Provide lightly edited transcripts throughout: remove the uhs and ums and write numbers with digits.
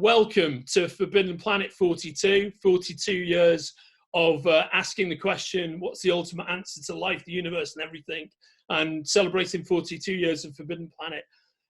welcome to Forbidden Planet 42, 42 years of asking the question, what's the ultimate answer to life, the universe and everything, and celebrating 42 years of Forbidden Planet.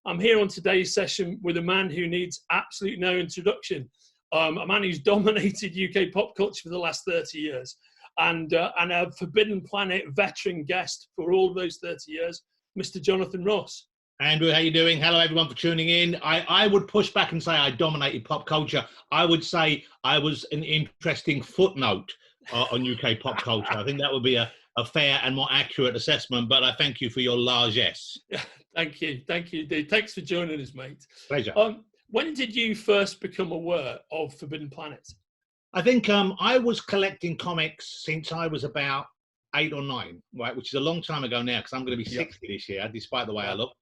I'm here on today's session with a man who needs absolutely no introduction, a man who's dominated UK pop culture for the last 30 years, and a Forbidden Planet veteran guest for all of those 30 years, Mr. Jonathan Ross. Andrew, how you doing? Hello, everyone, for tuning in. I would push back and say I dominated pop culture. I would say I was an interesting footnote on UK pop culture. I think that would be a fair and more accurate assessment, but I thank you for your largesse. Thank you, indeed. Thanks for joining us, mate. Pleasure. When did you first become aware of Forbidden Planet? I think I was collecting comics since I was about 8 or 9, right, which is a long time ago now, because I'm going to be 60 this year, despite the way I look.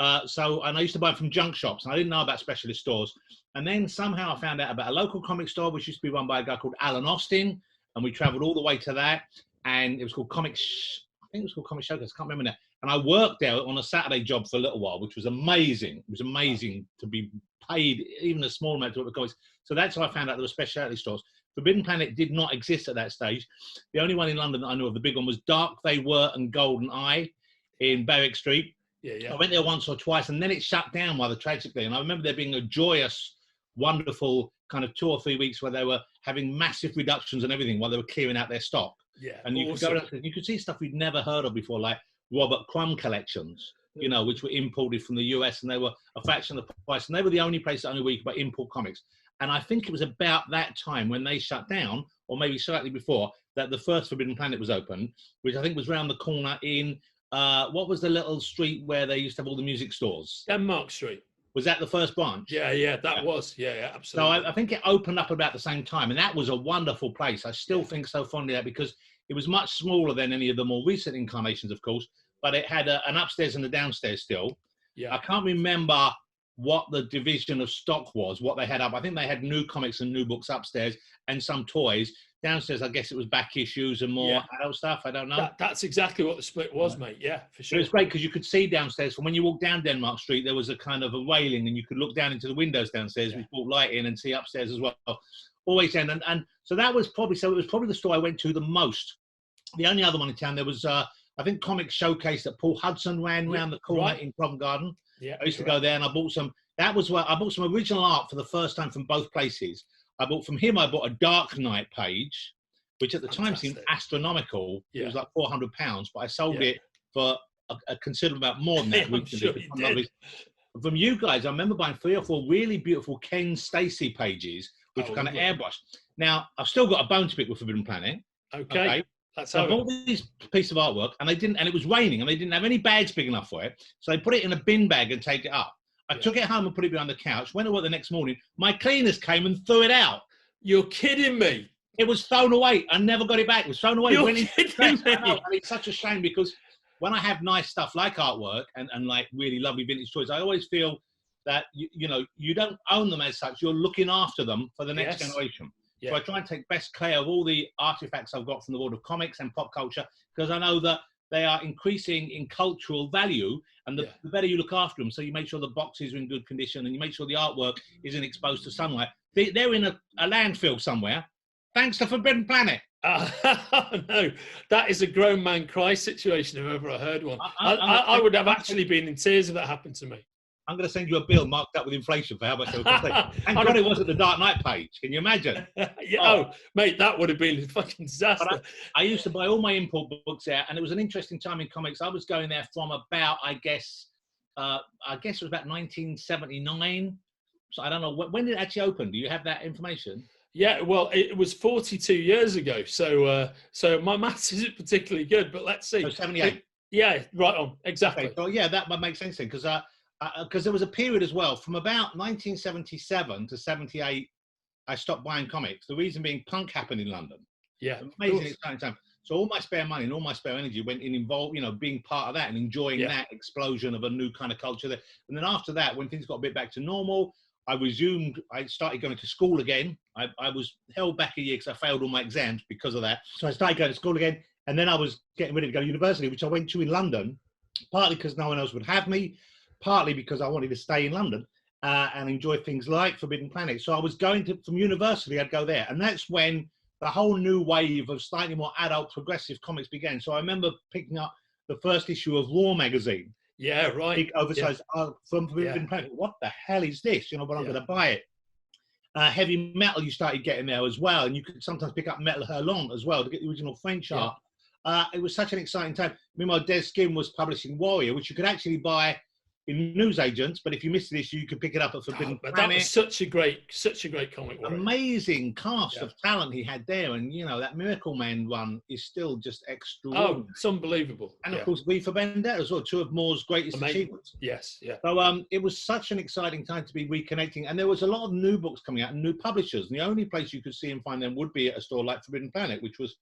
And I used to buy them from junk shops, and I didn't know about specialist stores. And then somehow I found out about a local comic store, which used to be run by a guy called Alan Austin, and we traveled all the way to that, and it was called Comic Showcase, I can't remember now. And I worked there on a Saturday job for a little while, which was amazing. It was amazing to be paid even a small amount to look at comics. So that's how I found out there were specialty stores. Forbidden Planet did not exist at that stage. The only one in London that I knew of, the big one, was Dark They Were and Golden Eye in Berwick Street. Yeah. I went there once or twice, and then it shut down rather tragically. And I remember there being a joyous, wonderful kind of 2 or 3 weeks where they were having massive reductions and everything while they were clearing out their stock. Yeah, and you could go around, you could see stuff we'd never heard of before, like Robert Crumb collections, you know, which were imported from the US, and they were a fraction of the price. And they were the only place that only where you could buy import comics. And I think it was about that time when they shut down, or maybe slightly before, that the first Forbidden Planet was opened, which I think was round the corner in what was the little street where they used to have all the music stores? Denmark Street. Was that the first branch? Yeah, that was. Yeah, absolutely. So I think it opened up about the same time, and that was a wonderful place. I still think so fondly of that, because it was much smaller than any of the more recent incarnations, of course, but it had an upstairs and a downstairs still. Yeah. I can't remember what the division of stock was, what they had up. I think they had new comics and new books upstairs and some toys. Downstairs, I guess it was back issues and more adult stuff. I don't know. That's exactly what the split was, mate. Yeah, for sure. But it was great because you could see downstairs. From when you walked down Denmark Street, there was a kind of a railing, and you could look down into the windows downstairs, which brought light in, and see upstairs as well. Always down. And so that was probably, it was probably the store I went to the most. The only other one in town, there was, I think, Comic Showcase that Paul Hudson ran round the corner in Covent Garden. Yeah, I used to go there, and I bought some. That was where I bought some original art for the first time from both places. I bought a Dark Knight page, which at the time seemed astronomical. It was like £400, but I sold it for a considerable amount more than that. I'm sure you did. From you guys, I remember buying 3 or 4 really beautiful Ken Stacy pages, which were kind of airbrushed. Now, I've still got a bone to pick with Forbidden Planet. Okay. So I bought this piece of artwork, and it was raining, and they didn't have any bags big enough for it. So they put it in a bin bag and take it up. I took it home and put it behind the couch. Went to work the next morning. My cleaners came and threw it out. You're kidding me. It was thrown away. I never got it back. It was thrown away. You're kidding me. And it's such a shame, because when I have nice stuff like artwork and like really lovely vintage toys, I always feel that, you know, you don't own them as such. You're looking after them for the next generation. So I try and take best care of all the artifacts I've got from the world of comics and pop culture, because I know that they are increasing in cultural value, and the better you look after them. So you make sure the boxes are in good condition, and you make sure the artwork isn't exposed to sunlight. They're in a landfill somewhere, thanks to Forbidden Planet. No, that is a grown man cry situation if ever I heard one. I would have actually been in tears if that happened to me. I'm going to send you a bill marked up with inflation for how much they were. Thank God it wasn't the Dark Knight page. Can you imagine? Mate, that would have been a fucking disaster. But I used to buy all my import books there, and it was an interesting time in comics. I was going there from about, I guess it was about 1979. So I don't know, when did it actually open? Do you have that information? Yeah, well, it was 42 years ago. So my maths isn't particularly good, but let's see. So 78. Yeah, right on. Exactly. Okay, so yeah, that might make sense then, because there was a period as well from about 1977 to 78. I stopped buying comics. The reason being, punk happened in London. Yeah, amazing exciting time. So all my spare money and all my spare energy went in being part of that and enjoying that explosion of a new kind of culture there. And then after that, when things got a bit back to normal, I started going to school again. I was held back a year because I failed all my exams because of that. So I started going to school again, and then I was getting ready to go to university, which I went to in London, partly because no one else would have me, partly because I wanted to stay in London. and enjoy things like Forbidden Planet. So I was going to, from university, I'd go there. And that's when the whole new wave of slightly more adult progressive comics began. So I remember picking up the first issue of Raw magazine. Yeah, right. Big oversized from Forbidden Planet. What the hell is this? You know, but I'm going to buy it. Heavy Metal you started getting there as well. And you could sometimes pick up Metal Hurlant as well to get the original French art. It was such an exciting time. Meanwhile, Des Skin was publishing Warrior, which you could actually buy in newsagents, but if you missed an issue, you could pick it up at Forbidden Planet. That was such a great comic. Amazing cast of talent he had there, and you know that Miracle Man one is still just extraordinary. Oh, it's unbelievable. And of course, V for Vendetta as well, two of Moore's greatest achievements. Yes, yeah. So it was such an exciting time to be reconnecting, and there was a lot of new books coming out and new publishers. And the only place you could see and find them would be at a store like Forbidden Planet, which was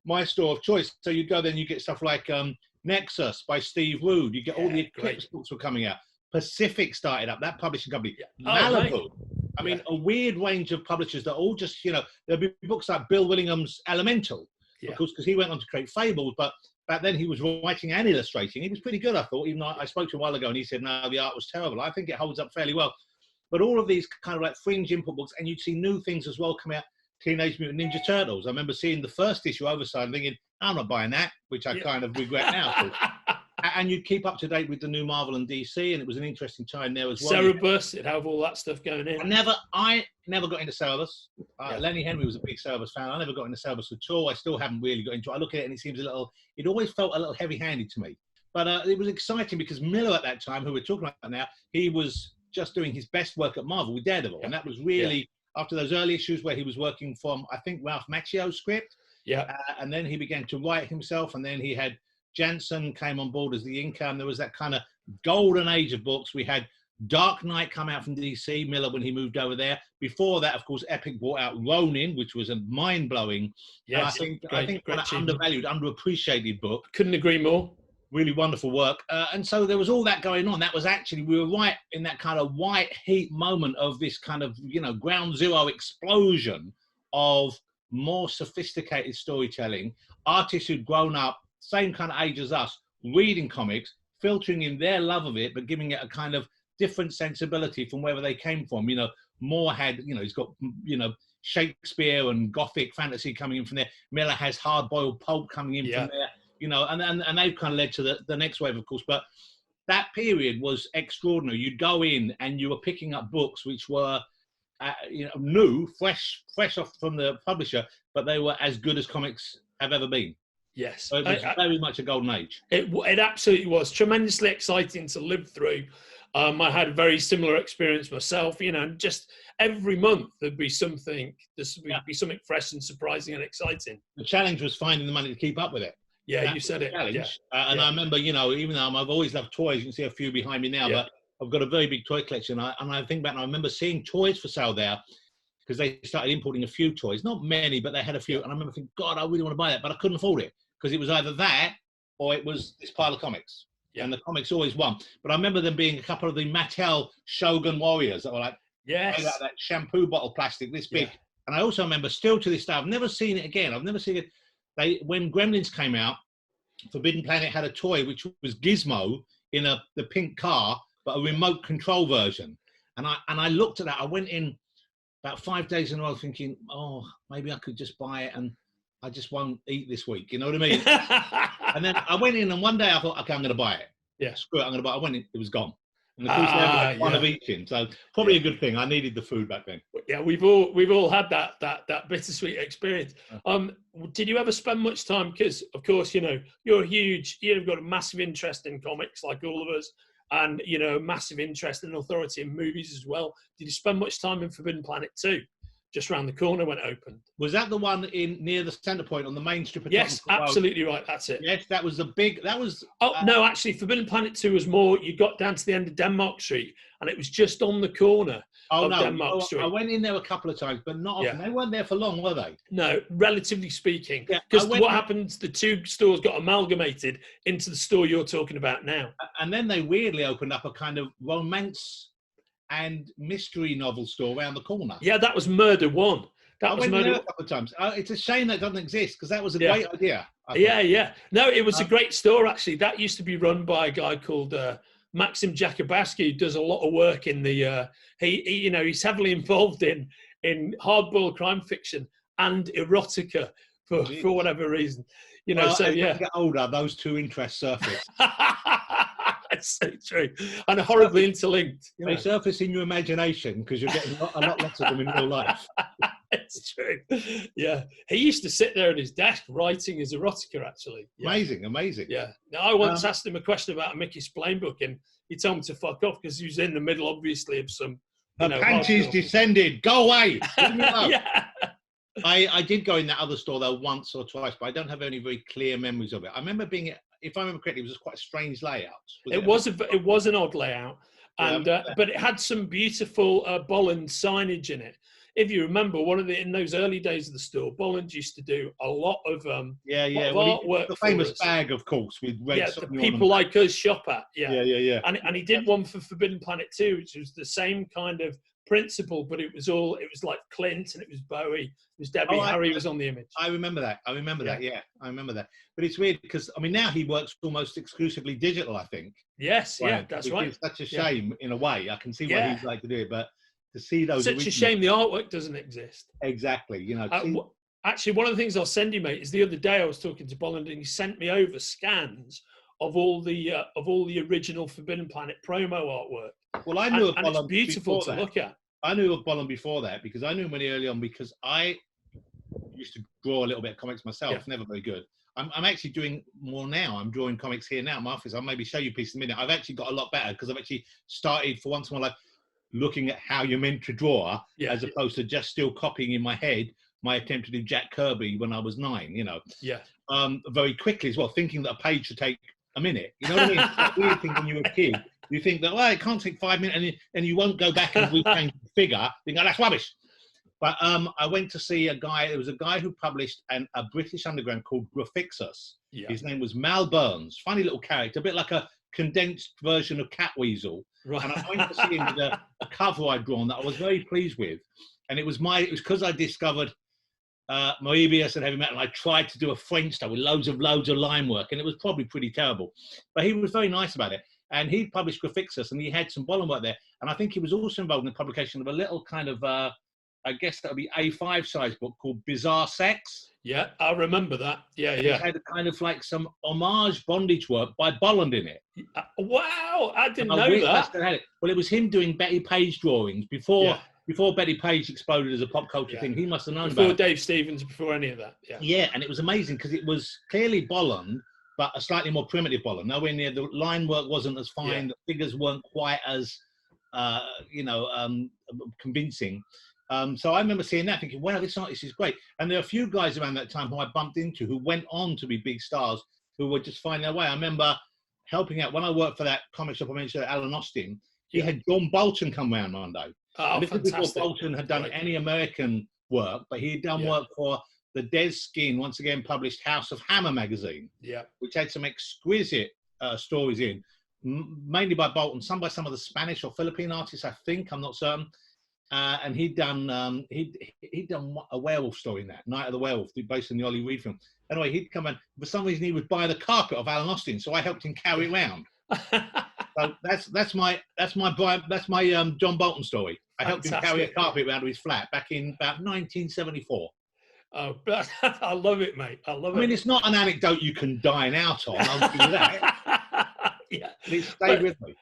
my store of choice. So you go there and you get stuff like Nexus by Steve Wood. You get all the Eclipse books were coming out. Pacific started up, that publishing company. Malibu. I mean, a weird range of publishers that all just, you know, there'll be books like Bill Willingham's Elemental, of course, because he went on to create Fables, but back then he was writing and illustrating. He was pretty good, I thought, even though I spoke to him a while ago and he said, no, the art was terrible. I think it holds up fairly well. But all of these kind of like fringe input books, and you'd see new things as well come out. Teenage Mutant Ninja Turtles. I remember seeing the first issue oversized and thinking, I'm not buying that, which I kind of regret now. And you'd keep up to date with the new Marvel and DC, and it was an interesting time there as well. Cerebus, it'd have all that stuff going in. I never got into Cerebus. Lenny Henry was a big Cerebus fan. I never got into Cerebus at all. I still haven't really got into it. I look at it and it seems it always felt a little heavy-handed to me. But it was exciting because Miller at that time, who we're talking about now, he was just doing his best work at Marvel with Daredevil. And that was really, after those early issues where he was working from, I think, Ralph Macchio's script. And then he began to write himself, and then he had Jansen came on board as the inker, and there was that kind of golden age of books. We had Dark Knight come out from DC, Miller, when he moved over there. Before that, of course, Epic brought out Ronin, which was a mind-blowing, I think kind of undervalued, underappreciated book. Couldn't agree more. Really wonderful work. And so there was all that going on. That was actually, we were right in that kind of white heat moment of this kind of, you know, ground zero explosion of more sophisticated storytelling, artists who'd grown up, same kind of age as us, reading comics, filtering in their love of it, but giving it a kind of different sensibility from wherever they came from. You know, Moore had, you know, he's got, you know, Shakespeare and Gothic fantasy coming in from there. Miller has hard-boiled pulp coming in from there, you know, and they've kind of led to the next wave, of course. But that period was extraordinary. You'd go in and you were picking up books which were, you know, new, fresh off from the publisher, but they were as good as comics have ever been. Yes. So it was very much a golden age. It absolutely was tremendously exciting to live through. I had a very similar experience myself, you know, just every month there'd be something, be something fresh and surprising and exciting. The challenge was finding the money to keep up with it. Yeah, you said it. Challenge. And I remember, you know, even though I've always loved toys, you can see a few behind me now, but I've got a very big toy collection. And I think back and I remember seeing toys for sale there, because they started importing a few toys, not many, but they had a few. And I remember thinking, God, I really want to buy that, but I couldn't afford it because it was either that or it was this pile of comics. And the comics always won. But I remember them being a couple of the Mattel Shogun Warriors that were like, that shampoo bottle plastic this big. And I also remember, still to this day, I've never seen it again. I've never seen it. When Gremlins came out, Forbidden Planet had a toy which was Gizmo in the pink car, but a remote control version. And I looked at that. I went in about 5 days in a row thinking, oh, maybe I could just buy it and I just won't eat this week. You know what I mean? And then I went in and one day I thought, okay, I'm going to buy it. Yeah, screw it, I'm going to buy it. I went in, it was gone. And of course, they had one of each in. So probably a good thing. I needed the food back then. Yeah, we've all had that bittersweet experience. Did you ever spend much time? Because of course, you know, you've got a massive interest in comics like all of us, and you know, massive interest and authority in movies as well. Did you spend much time in Forbidden Planet 2? Just round the corner when it opened. Was that the one near the centre point on the main strip of Yes, absolutely right. That's it. Yes, that was the big. That was. Oh no, actually, Forbidden Planet 2 was more. You got down to the end of Denmark Street, and it was just on the corner of Denmark Street. I went in there a couple of times, but not often. They weren't there for long, were they? No, relatively speaking. Because what happens? The two stores got amalgamated into the store you're talking about now. And then they weirdly opened up a kind of romance and mystery novel store around the corner. Yeah, that was Murder One. I went there a couple of times. It's a shame that doesn't exist because that was a great idea. Yeah. No, it was a great store actually. That used to be run by a guy called Maxim Jakubowski, who does a lot of work in the he's heavily involved in hard-boiled crime fiction and erotica for whatever reason. As I get older, those two interests surface. That's so true, and horribly interlinked. They surface in your imagination because you're getting a lot less of them in real life. It's true. Yeah, he used to sit there at his desk writing his erotica. Actually, amazing. Yeah. Now, I once asked him a question about a Mickey Spillane book, and he told me to fuck off because he was in the middle, obviously, of some. The panties descended. Go away. Yeah. I did go in that other store though once or twice, but I don't have any very clear memories of it. I remember being, if I remember correctly, it was quite a strange layout. It was an odd layout, and but it had some beautiful Bolland signage in it. If you remember, in those early days of the store, Bolland used to do a lot of artwork. The famous bag, of course, with red. The people like us shop at. Yeah. And he did one for Forbidden Planet 2, which was the same kind of principle, but it was like Clint and it was Bowie, it was Debbie Harry was on the image. I remember that. I remember that. But it's weird because now he works almost exclusively digital, I think. Yes, that's right. It's such a shame in a way. I can see why he'd like to do it, but to see those such a shame the artwork doesn't exist. Exactly. Actually, one of the things I'll send you, mate, is the other day I was talking to Bolland and he sent me over scans of all the original Forbidden Planet promo artwork. Well, I knew of Bolland. It's beautiful to look at. I knew of Bolland before that because I knew him really early on because I used to draw a little bit of comics myself. Never very good. I'm actually doing more now. I'm drawing comics here now in my office. I'll maybe show you a piece in a minute. I've actually got a lot better because I've actually started for once in my life looking at how you're meant to draw as opposed to just still copying in my head my attempt to do Jack Kirby when I was 9, very quickly as well, thinking that a page should take a minute. You know what I mean? It's that weird thing when you're a kid. You think that, it can't take 5 minutes and you won't go back and rechange the figure. You go, that's rubbish. But I went to see a guy, there was a guy who published a British underground called Grafixus. Yeah. His name was Mal Burns. Funny little character, a bit like a condensed version of Catweasel. Right. And I went to see him with a cover I'd drawn that I was very pleased with. And it was because I discovered Moebius and Heavy Metal. I tried to do a French stuff with loads of line work, and it was probably pretty terrible. But he was very nice about it. And he published Grafixus, and he had some Bolland work there. And I think he was also involved in the publication of a little kind of, I guess that would be A5 size book called Bizarre Sex. Yeah, I remember that. Yeah. It had kind of like some homage bondage work by Bolland in it. Wow, I didn't know that. Well, it was him doing Betty Page drawings before Betty Page exploded as a pop culture thing. He must have known before about Dave Stevens, before any of that. Yeah, and it was amazing because it was clearly Bolland, but a slightly more primitive Bolland. Nowhere near the line work wasn't as fine. The figures weren't quite as, convincing. So I remember seeing that thinking, wow, this artist is great. And there are a few guys around that time who I bumped into who went on to be big stars who were just finding their way. I remember helping out when I worked for that comic shop I mentioned, Alan Austin. He had John Bolton come round one day. Oh, this was before Bolton had done any American work, but he had done work for the Des Skin, once again published House of Hammer magazine, which had some exquisite stories in, mainly by Bolton, some by some of the Spanish or Philippine artists, I think, I'm not certain. And he'd done a werewolf story in that, Night of the Werewolf, based on the Ollie Reed film. Anyway, he'd come and for some reason he would buy the carpet of Alan Austin, so I helped him carry it around. So that's my John Bolton story. I helped him carry a carpet around to his flat back in about 1974. Oh, I love it, mate. I mean, it's not an anecdote you can dine out on. I'll give you that. It stayed with me.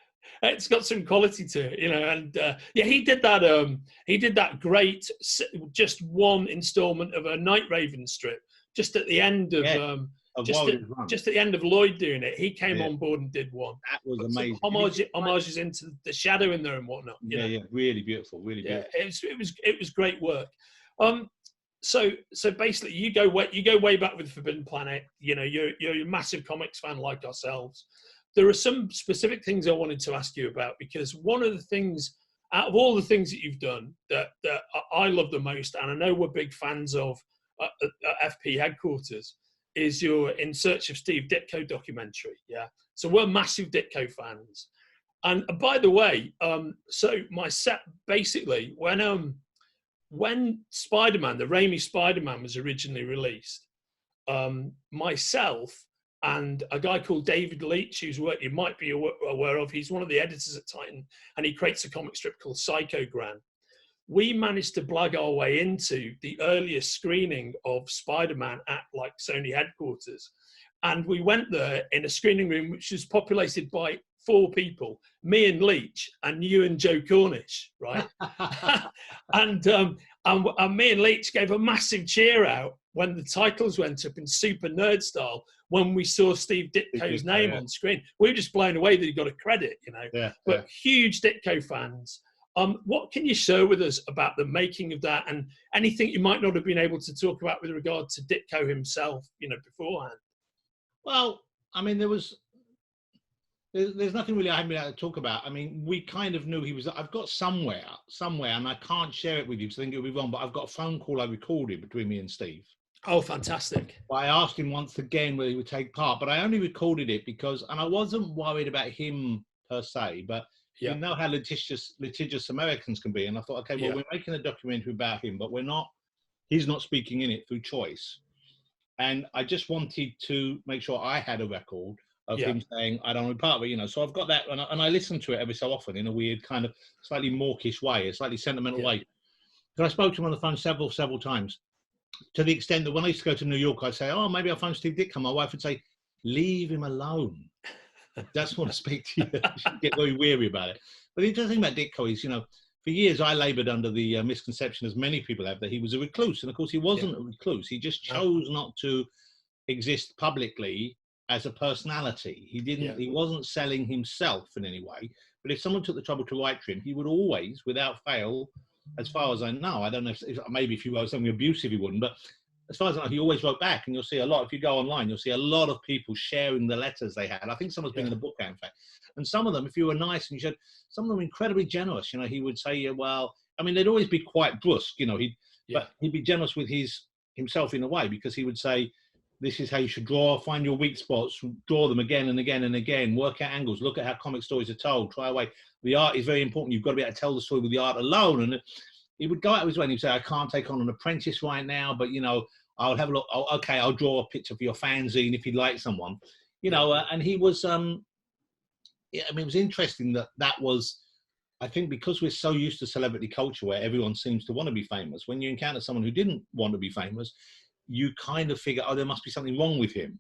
It's got some quality to it, and he did that. He did that great, just one installment of a Night Raven strip, just at the end of just at the end of Lloyd doing it. He came on board and did one. That was amazing. Homages into the shadow in there and whatnot. Really beautiful, really beautiful. It was great work. So basically, you go way back with Forbidden Planet. You're a massive comics fan like ourselves. There are some specific things I wanted to ask you about because one of the things, out of all the things that you've done, that I love the most, and I know we're big fans of at FP headquarters, is your In Search of Steve Ditko documentary. Yeah, so we're massive Ditko fans. And by the way, so my set basically when Spider-Man, the Raimi Spider-Man, was originally released, myself and a guy called David Leitch, whose work you might be aware of. He's one of the editors at Titan, and he creates a comic strip called Psychogram. We managed to blag our way into the earliest screening of Spider-Man at like Sony headquarters. And we went there in a screening room which was populated by 4 people, me and Leach and you and Joe Cornish, right? and me and Leach gave a massive cheer out when the titles went up in super nerd style when we saw Steve Ditko's name on screen. We were just blown away that he got a credit, you know. But huge Ditko fans. What can you share with us about the making of that, and anything you might not have been able to talk about with regard to Ditko himself, you know, beforehand? Well, I mean, there's nothing really I haven't been able to talk about. I mean, we kind of knew he was. I've got somewhere, and I can't share it with you because I think it'll be wrong. But I've got a phone call I recorded between me and Steve. Oh, fantastic! I asked him once again whether he would take part, but I only recorded it because, and I wasn't worried about him per se, but you know how litigious Americans can be, and I thought, okay, well, we're making a documentary about him, but he's not speaking in it through choice, and I just wanted to make sure I had a record of him saying, I don't want to be part of it, you know. So I've got that, and I listen to it every so often in a weird kind of slightly mawkish way, a slightly sentimental way. So I spoke to him on the phone several times, to the extent that when I used to go to New York, I'd say, oh, maybe I'll phone Steve Ditko. My wife would say, leave him alone. I just want to speak to you. She'd get very weary about it. But the interesting thing about Ditko is, you know, for years I laboured under the misconception, as many people have, that he was a recluse. And of course, he wasn't a recluse. He just chose not to exist publicly as a personality. He wasn't selling himself in any way. But if someone took the trouble to write to him, he would always, without fail, as far as I know, I don't know if maybe if you wrote something abusive, he wouldn't, but as far as I know, he always wrote back, and you'll see a lot, if you go online, you'll see a lot of people sharing the letters they had. I think someone's been in the book out, in fact. And some of them, if you were nice and you said, some of them were incredibly generous, you know, he would say, well, I mean, they'd always be quite brusque, you know, but he'd be generous with himself in a way, because he would say, this is how you should draw, find your weak spots, draw them again and again and again, work out angles, look at how comic stories are told, try away. The art is very important. You've got to be able to tell the story with the art alone. And he would go out of his way and he'd say, I can't take on an apprentice right now, but, you know, I'll have a look. Oh, okay, I'll draw a picture for your fanzine if you'd like someone, you know. And he was, I mean, it was interesting that was, I think, because we're so used to celebrity culture where everyone seems to want to be famous. When you encounter someone who didn't want to be famous, you kind of figure, oh, there must be something wrong with him.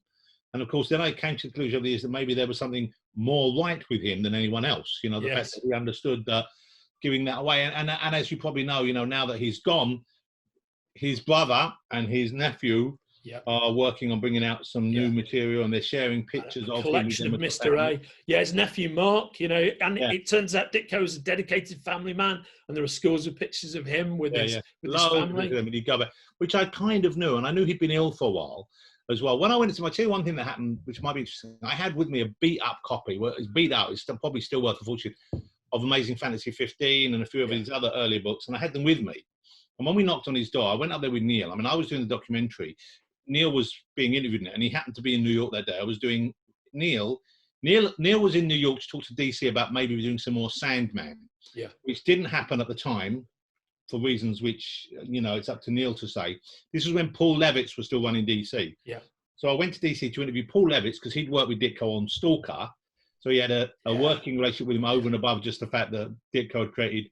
And of course, then I came to the conclusion over the years that maybe there was something more right with him than anyone else. You know, the fact that he understood giving that away. And as you probably know, you know, now that he's gone, his brother and his nephew are working on bringing out some new material, and they're sharing pictures of collection of Mr. A. Yeah, his nephew Mark, you know, and it turns out Ditko is a dedicated family man, and there are scores of pictures of him with his family. Which I kind of knew, and I knew he'd been ill for a while as well. When I went into, I'll tell you one thing that happened, which might be interesting. I had with me a beat-up copy. Well, it's beat out. It's probably still worth a fortune, of Amazing Fantasy 15 and a few of his other earlier books, and I had them with me. And when we knocked on his door, I went up there with Neil. I mean, I was doing the documentary. Neil was being interviewed, and he happened to be in New York that day. I was doing Neil was in New York to talk to DC about maybe doing some more Sandman, which didn't happen at the time for reasons which, you know, it's up to Neil to say. This was when Paul Levitz was still running DC. So I went to DC to interview Paul Levitz because he'd worked with Ditko on Stalker. So he had a working relationship with him over and above just the fact that Ditko had created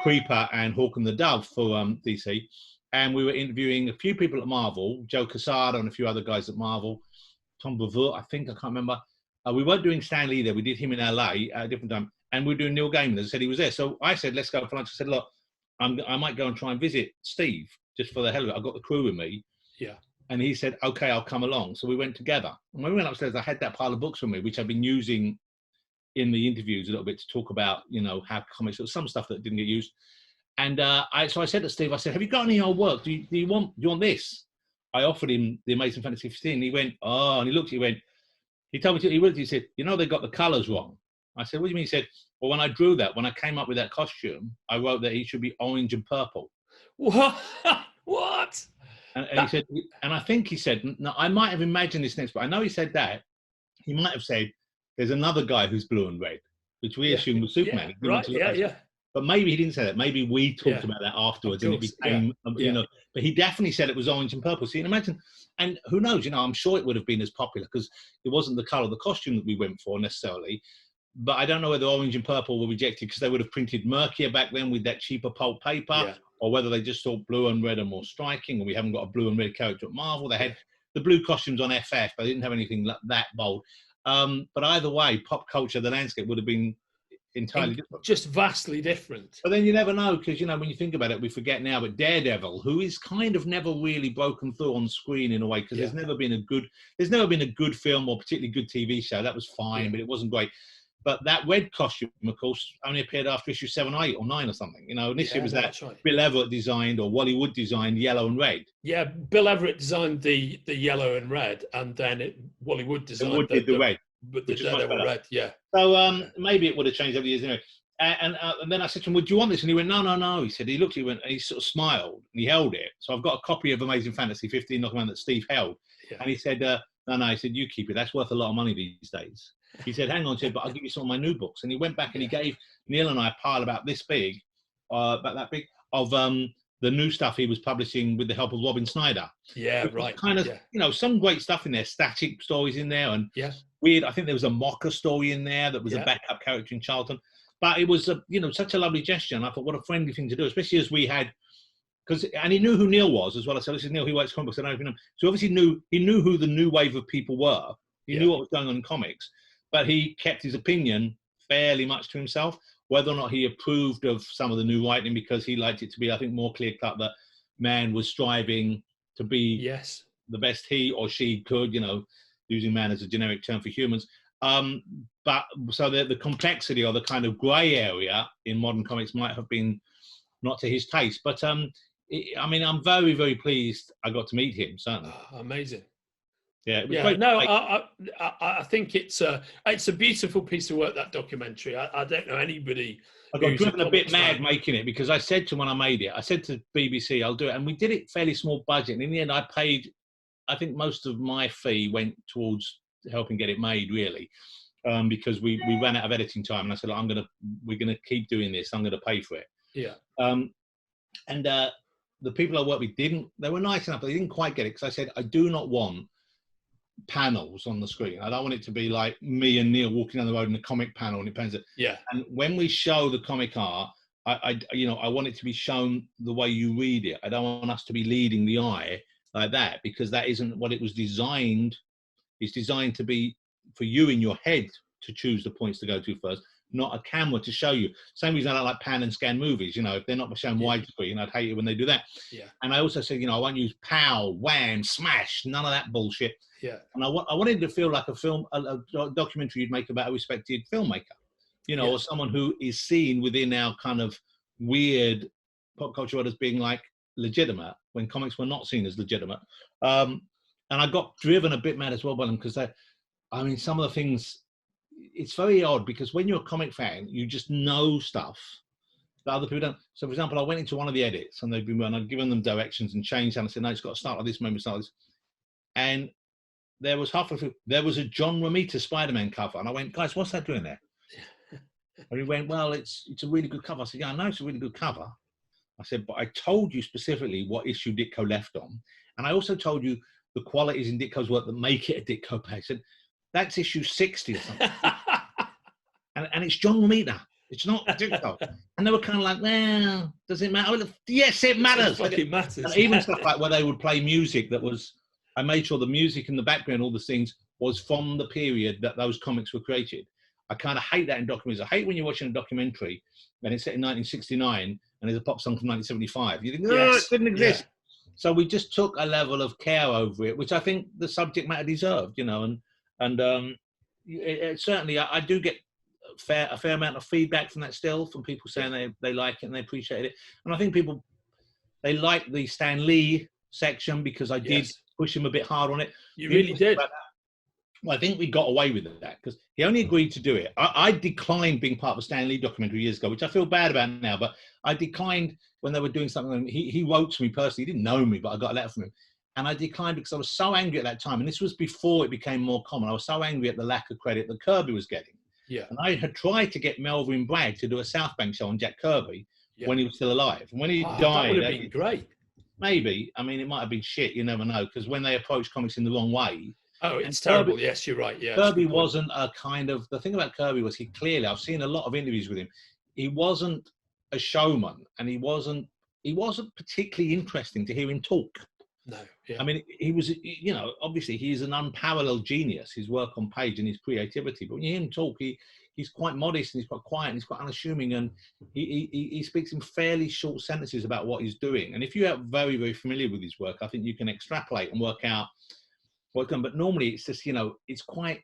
Creeper and Hawk and the Dove for DC. And we were interviewing a few people at Marvel, Joe Quesada and a few other guys at Marvel, Tom Brevoort, I think, I can't remember. We weren't doing Stan Lee there. We did him in LA at a different time. And we were doing Neil Gaiman. As I said, he was there. So I said, let's go for lunch. I said, look, I might go and try and visit Steve just for the hell of it. I've got the crew with me. And he said, okay, I'll come along. So we went together. And when we went upstairs, I had that pile of books with me, which I've been using in the interviews a little bit to talk about, you know, how comics, some stuff that didn't get used. And so I said to Steve, I said, have you got any old work? Do you want this? I offered him the Amazing Fantasy 15. He went, oh, and he looked, he told me, he said, you know, they got the colors wrong. I said, what do you mean? He said, well, when I drew that, when I came up with that costume, I wrote that he should be orange and purple. What? What? And he said, and I think he said, no, I might have imagined this next, but I know he said that. He might have said, there's another guy who's blue and red, which we assumed was Superman. Right, But maybe he didn't say that. Maybe we talked about that afterwards, and it became, you know. But he definitely said it was orange and purple. So you can imagine, and who knows? You know, I'm sure it would have been as popular because it wasn't the color of the costume that we went for necessarily. But I don't know whether orange and purple were rejected because they would have printed murkier back then with that cheaper pulp paper, or whether they just thought blue and red are more striking, and we haven't got a blue and red character at Marvel. They had the blue costumes on FF, but they didn't have anything that bold. But either way, pop culture, the landscape would have been entirely different. Just vastly different. But then you never know, because, you know, when you think about it, we forget now, but Daredevil, who is kind of never really broken through on screen in a way, because there's never been a good film or particularly good TV show. That was fine, but it wasn't great. But that red costume, of course, only appeared after issue 7, 8, or 9 or something. You know, initially it was that Bill Everett designed, or Wally Wood designed, yellow and red. Yeah, Bill Everett designed the yellow and red, and then Wally Wood designed the red. But they were red, So maybe it would have changed over the years anyway. And then I said to him, "Would you want this?" And he went, "No." He said, he looked, and he sort of smiled, and he held it. So I've got a copy of Amazing Fantasy 15 Knockaround that Steve held. And he said, no, he said, "You keep it. That's worth a lot of money these days." He said, "Hang on," he said, "but I'll give you some of my new books." And he went back and he gave Neil and I a pile about this big, of the new stuff he was publishing with the help of Robin Snyder. Yeah, right. Kind of, you know, some great stuff in there, static stories in there, and weird. I think there was a Mocker story in there that was a backup character in Charlton. But it was, you know, such a lovely gesture, and I thought, what a friendly thing to do, especially as we had, and he knew who Neil was as well. I said, "This is Neil, he writes comic books." I don't even know. So obviously he knew who the new wave of people were. He knew what was going on in comics, but he kept his opinion fairly much to himself. Whether or not he approved of some of the new writing, because he liked it to be, I think, more clear-cut that man was striving to be the best he or she could, you know, using man as a generic term for humans. But so the complexity or the kind of grey area in modern comics might have been not to his taste. But I mean, I'm very, very pleased I got to meet him, certainly. Oh, amazing. Yeah, I think it's a beautiful piece of work, that documentary. I don't know anybody. I got driven a bit mad making it, because I said to when I made it, I said to BBC, "I'll do it," and we did it fairly small budget. And in the end, I paid. I think most of my fee went towards helping get it made, really, because we ran out of editing time. And I said, "We're gonna keep doing this. I'm gonna pay for it." Yeah. And the people I worked with they were nice enough, but they didn't quite get it, because I said, "I do not want panels on the screen. I don't want it to be like me and Neil walking down the road in a comic panel and it pans it." And when we show the comic art, I want it to be shown the way you read it. I don't want us to be leading the eye like that, because that isn't what it was designed. It's designed to be for you in your head to choose the points to go to first, not a camera to show you. Same reason I don't like pan and scan movies. You know, if they're not shown widescreen, I'd hate it when they do that. And I also said, you know, I won't use pow, wham, smash, none of that bullshit. And I wanted to feel like a film, a documentary you'd make about a respected filmmaker, you know, or someone who is seen within our kind of weird pop culture world as being like legitimate, when comics were not seen as legitimate. And I got driven a bit mad as well by them, because I mean, some of the things, it's very odd, because when you're a comic fan, you just know stuff that other people don't. So, for example, I went into one of the edits, and I'd given them directions and changed, and I said, "No, it's got to start like this, moment start like this." And there was there was a John Romita Spider-Man cover, and I went, "Guys, what's that doing there?" And he went, "Well, it's a really good cover." I said, "Yeah, I know it's a really good cover." I said, "But I told you specifically what issue Ditko left on, and I also told you the qualities in Ditko's work that make it a Ditko page." I said, "That's issue 60 or something." and it's John Romita. It's not Ditko. And they were kind of like, "Well, does it matter?" Yes, it matters. It fucking matters. And even stuff like where they would play music that was, I made sure the music in the background, all the scenes, was from the period that those comics were created. I kind of hate that in documentaries. I hate when you're watching a documentary and it's set in 1969 and there's a pop song from 1975. You think, it didn't exist. So we just took a level of care over it, which I think the subject matter deserved, you know, and certainly I do get a fair amount of feedback from that still, from people saying they like it and they appreciate it. And I think people, they like the Stan Lee section, because I did push him a bit hard on it. You really did. Well, I think we got away with that, because he only agreed to do it. I declined being part of a Stan Lee documentary years ago, which I feel bad about now, but I declined when they were doing something. He wrote to me personally. He didn't know me, but I got a letter from him. And I declined because I was so angry at that time. And this was before it became more common. I was so angry at the lack of credit that Kirby was getting. Yeah. And I had tried to get Melvin Bragg to do a South Bank show on Jack Kirby when he was still alive. And when he died, that would have been great. Maybe. I mean, it might have been shit. You never know, because when they approach comics in the wrong way. Oh, it's terrible. Yes, you're right. Yeah. Kirby wasn't a kind of, the thing about Kirby was he clearly, I've seen a lot of interviews with him, he wasn't a showman, and he wasn't particularly interesting to hear him talk. No. Yeah. I mean, he was, you know, obviously he's an unparalleled genius, his work on page and his creativity, but when you hear him talk, he's quite modest and he's quite quiet and he's quite unassuming, and he speaks in fairly short sentences about what he's doing. And if you are very, very familiar with his work, I think you can extrapolate and work out what's done. But normally it's just, you know, it's quite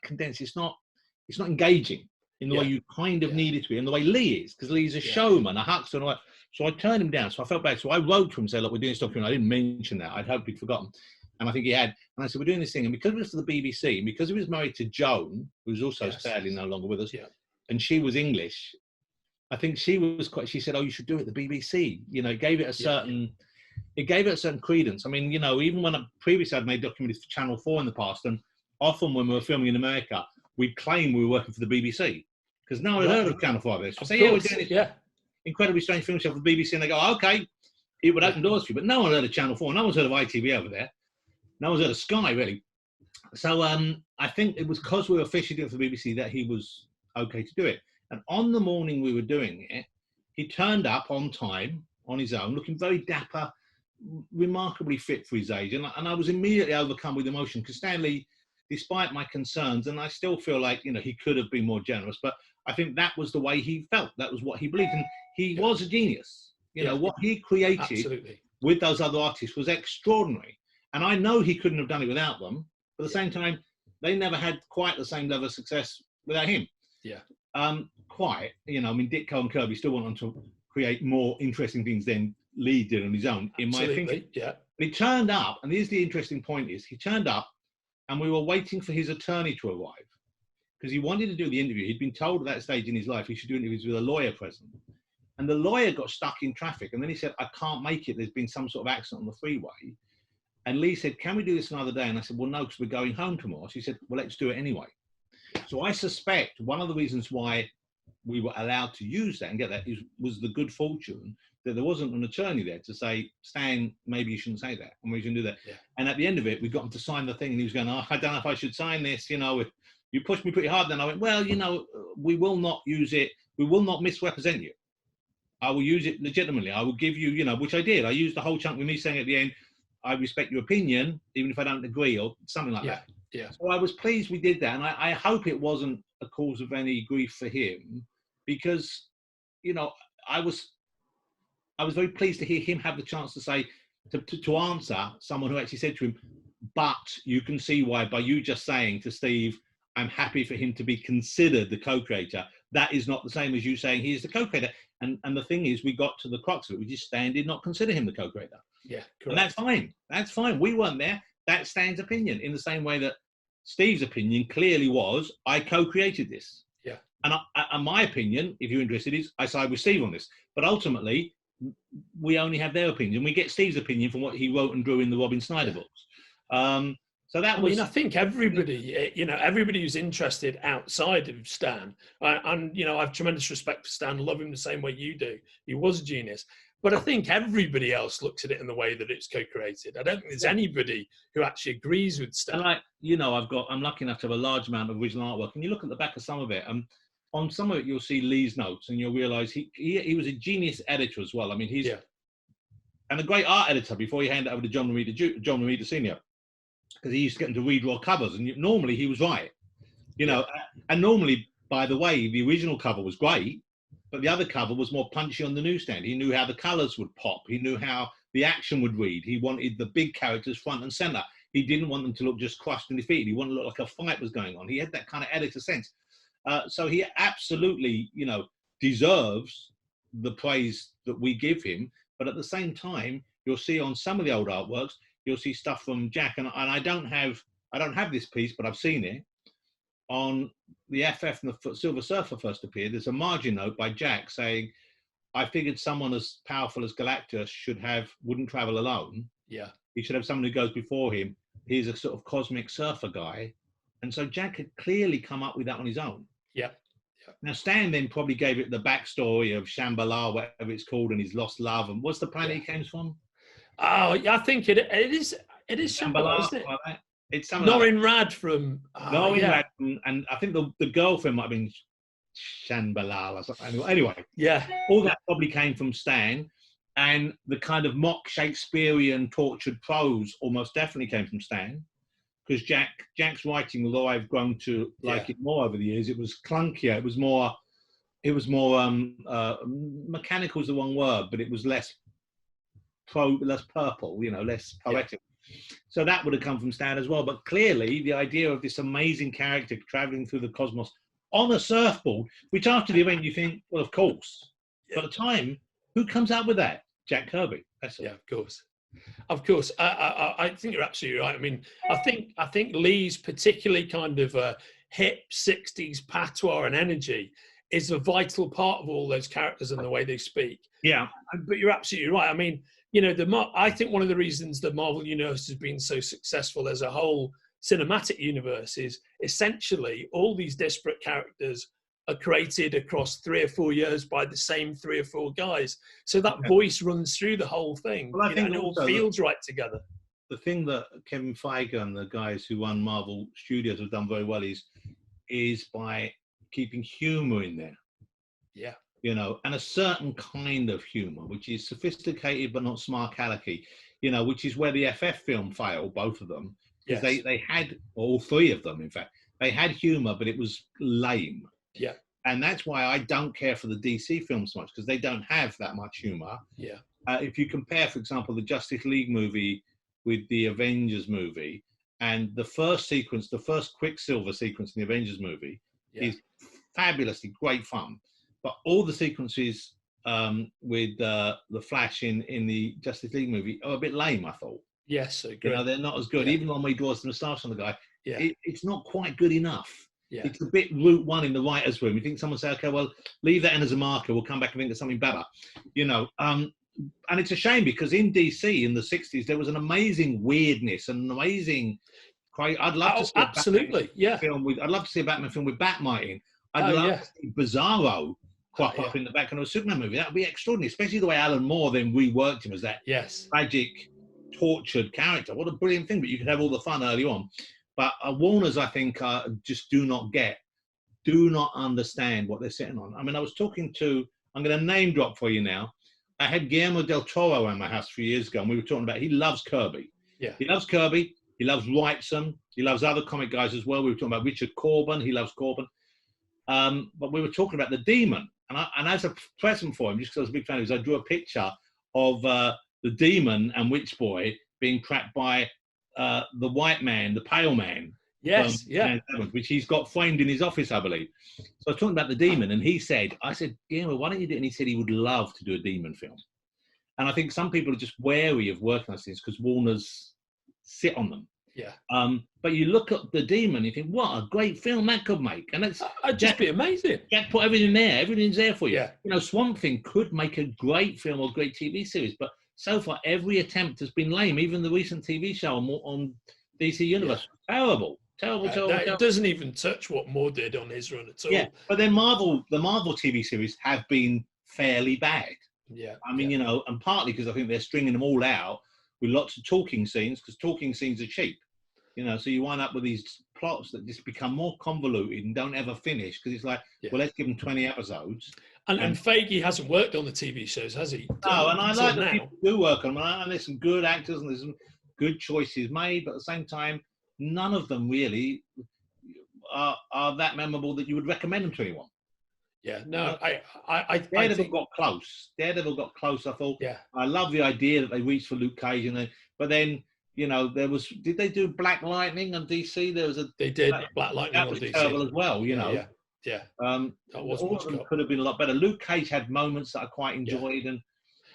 condensed. It's not engaging in the way you kind of need it to be, and the way Lee is, because Lee's a showman, a huckster, and all that. So I turned him down. So I felt bad. So I wrote to him and said, look, we're doing this document. I didn't mention that. I'd hoped he'd forgotten. And I think he had. And I said, we're doing this thing. And because it was for the BBC, and because he was married to Joan, who's also sadly no longer with us, and she was English, I think she said, oh, you should do it at the BBC. You know, it gave it a certain, credence. I mean, you know, even when previously I'd made documentaries for Channel 4 in the past, and often when we were filming in America, we'd claim we were working for the BBC, because no one had heard of Channel 4. So say, we're doing this incredibly strange film show for the BBC, and they go, okay, it would open doors for you. But no one heard of Channel 4. No one's heard of ITV over there. No one's heard of Sky, really. So I think it was because we were officially doing it for the BBC that he was okay to do it. And on the morning we were doing it, he turned up on time, on his own, looking very dapper, remarkably fit for his age. And I was immediately overcome with emotion, because Stanley, despite my concerns, and I still feel like, you know, he could have been more generous, but I think that was the way he felt. That was what he believed. And he was a genius. You know, what he created with those other artists was extraordinary. And I know he couldn't have done it without them. But at the same time, they never had quite the same level of success without him. Yeah. Quite. You know, I mean, Ditko and Kirby still went on to create more interesting things than Lee did on his own, in my opinion. Yeah. But he turned up, and here's the interesting point is, he turned up, and we were waiting for his attorney to arrive, because he wanted to do the interview. He'd been told at that stage in his life he should do interviews with a lawyer present. And the lawyer got stuck in traffic. And then he said, I can't make it. There's been some sort of accident on the freeway. And Lee said, can we do this another day? And I said, well, no, because we're going home tomorrow. She said, well, let's do it anyway. So I suspect one of the reasons why we were allowed to use that and get that was the good fortune that there wasn't an attorney there to say, Stan, maybe you shouldn't say that, and we shouldn't do that. Yeah. And at the end of it, we got him to sign the thing, and he was going, oh, I don't know if I should sign this. You know, if you pushed me pretty hard, then I went, well, you know, we will not use it. We will not misrepresent you. I will use it legitimately. I will give you, you know, which I did. I used the whole chunk with me saying at the end, I respect your opinion, even if I don't agree, or something like that. Yeah. So I was pleased we did that. And I hope it wasn't a cause of any grief for him, because, you know, I was very pleased to hear him have the chance to say, to answer someone who actually said to him, but you can see why, by you just saying to Steve, I'm happy for him to be considered the co-creator. That is not the same as you saying he is the co-creator. And the thing is, we got to the crux of it, which is Stan did not consider him the co-creator. Yeah, correct. And that's fine. That's fine. We weren't there. That's Stan's opinion, in the same way that Steve's opinion clearly was, I co-created this. Yeah. And my opinion, if you're interested, is I side with Steve on this. But ultimately, we only have their opinion. We get Steve's opinion from what he wrote and drew in the Robin Snyder books. So that was. I mean, I think everybody, you know, everybody who's interested outside of Stan, and you know, I have tremendous respect for Stan, love him the same way you do. He was a genius, but I think everybody else looks at it in the way that it's co-created. I don't think there's anybody who actually agrees with Stan. And you know, I'm lucky enough to have a large amount of original artwork, and you look at the back of some of it, on some of it you'll see Lee's notes, and you'll realise he was a genius editor as well. I mean, he's and a great art editor before he handed it over to John Romita Senior. Because he used to get him to redraw covers, and normally he was right, you know. And normally, by the way, the original cover was great, but the other cover was more punchy on the newsstand. He knew how the colours would pop. He knew how the action would read. He wanted the big characters front and centre. He didn't want them to look just crushed and defeated. He wanted to look like a fight was going on. He had that kind of editor sense. So he absolutely, you know, deserves the praise that we give him. But at the same time, you'll see on some of the old artworks, you'll see stuff from Jack, and I don't have this piece, but I've seen it on the FF and the Silver Surfer first appeared. There's a margin note by Jack saying, "I figured someone as powerful as Galactus wouldn't travel alone. Yeah, he should have someone who goes before him. He's a sort of cosmic surfer guy." And so Jack had clearly come up with that on his own. Yeah. Now, Stan then probably gave it the backstory of Shambhala, whatever it's called, and his lost love. And what's the planet he came from? Oh, yeah, I think it is Shambhala, isn't it? Like that. It's something Norin Rad from Rad, and I think the girlfriend might have been Shambhala or something. Anyway, all that probably came from Stan, and the kind of mock Shakespearean tortured prose almost definitely came from Stan. Because Jack's writing, although I've grown to like it more over the years, it was clunkier. It was more mechanical is the wrong word, but it was less purple, less poetic. So that would have come from Stan as well. But clearly, the idea of this amazing character traveling through the cosmos on a surfboard, which after the event you think, well, of course. But at the time, who comes up with that? Jack Kirby. That's all. Yeah, of course. Of course, I think you're absolutely right. I mean, I think Lee's particularly kind of hip 60s patois and energy is a vital part of all those characters and the way they speak. Yeah, but you're absolutely right. I mean, I think one of the reasons the Marvel Universe has been so successful as a whole cinematic universe is essentially all these disparate characters are created across 3 or 4 years by the same 3 or 4 guys. So that voice runs through the whole thing. Well, I think and it all feels right together. The thing that Kevin Feige and the guys who run Marvel Studios have done very well is by keeping humor in there. Yeah. And a certain kind of humor, which is sophisticated but not smart alecky, which is where the FF film failed, both of them. Because they had, all 3 of them, in fact, they had humor, but it was lame. Yeah. And that's why I don't care for the DC films so much, because they don't have that much humor. Yeah. If you compare, for example, the Justice League movie with the Avengers movie, and the first Quicksilver sequence in the Avengers movie is fabulously great fun. But all the sequences with the Flash in the Justice League movie are a bit lame, I thought. Yes, I agree. They're not as good. Even when he draws the moustache on the guy, it's not quite good enough. Yeah. It's a bit route one in the writer's room. You think someone say, okay, well, leave that in as a marker. We'll come back and think of something better. And it's a shame because in DC in the 60s, there was an amazing weirdness and an amazing... I'd love to see I'd love to see a Batman film with Batmite in. I'd love to see Bizarro crop up in the back of a Superman movie. That would be extraordinary, especially the way Alan Moore then reworked him as that tragic, tortured character. What a brilliant thing, but you could have all the fun early on. But Warners, I think, just do not understand what they're sitting on. I mean, I was talking to, I'm going to name drop for you now. I had Guillermo del Toro around my house a few years ago, and we were talking about, he loves Kirby. Yeah. He loves Kirby. He loves Wrightson. He loves other comic guys as well. We were talking about Richard Corben. He loves Corben. But we were talking about the Demon. And as a present for him, just because I was a big fan of his, I drew a picture of the Demon and Witch Boy being trapped by the white man, the pale man. Yes, which he's got framed in his office, I believe. So I was talking about the Demon, and I said, Guillermo, why don't you do it? And he said he would love to do a Demon film. And I think some people are just wary of working on things because Warner's sit on them. Yeah. But you look at the Demon, you think, what a great film that could make. And it's just be amazing. Jack put everything there. Everything's there for you. Yeah. Swamp Thing could make a great film or great TV series, but so far every attempt has been lame. Even the recent TV show on DC Universe, terrible. It doesn't even touch what Moore did on his run at all. Yeah, but then the Marvel TV series have been fairly bad. Yeah. I mean, and partly because I think they're stringing them all out with lots of talking scenes, because talking scenes are cheap. So you wind up with these plots that just become more convoluted and don't ever finish, because it's like, well, let's give them 20 episodes. And Feige hasn't worked on the TV shows, has he? No, and I like that people do work on them, and there's some good actors and there's some good choices made, but at the same time, none of them really are that memorable that you would recommend them to anyone. Yeah, no, Daredevil got close. I thought. Yeah. I love the idea that they reached for Luke Cage, but then did they do Black Lightning on DC? They did Black Lightning on DC. That was terrible as well. Yeah. That was all of them could have been a lot better. Luke Cage had moments that I quite enjoyed, and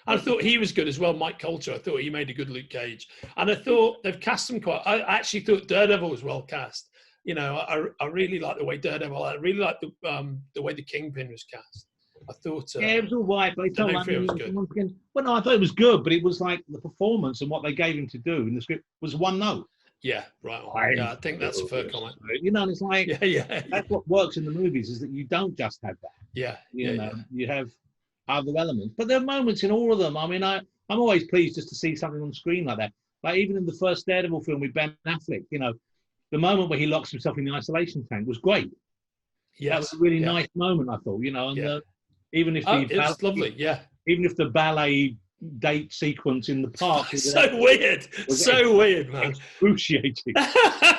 I thought he was good as well. Mike Coulter, I thought he made a good Luke Cage, and I thought they've cast him quite. I actually thought Daredevil was well cast. I really like the way Daredevil. I really like the way the Kingpin was cast. I thought it was all right, but I don't know if it was good. Well, no, I thought it was good, but it was like the performance and what they gave him to do in the script was one note. Yeah, right on. Yeah, I think that's a fair comment. You know, and it's like, Yeah. that's what works in the movies, is that you don't just have that. Yeah, You know, you have other elements. But there are moments in all of them. I mean, I'm always pleased just to see something on screen like that. Like even in the first Daredevil film with Ben Affleck, you know, the moment where he locks himself in the isolation tank was great. Yes. That was a really nice moment, I thought, you know, and even if it's lovely, even if the ballet date sequence in the park was so weird, man. Excruciating.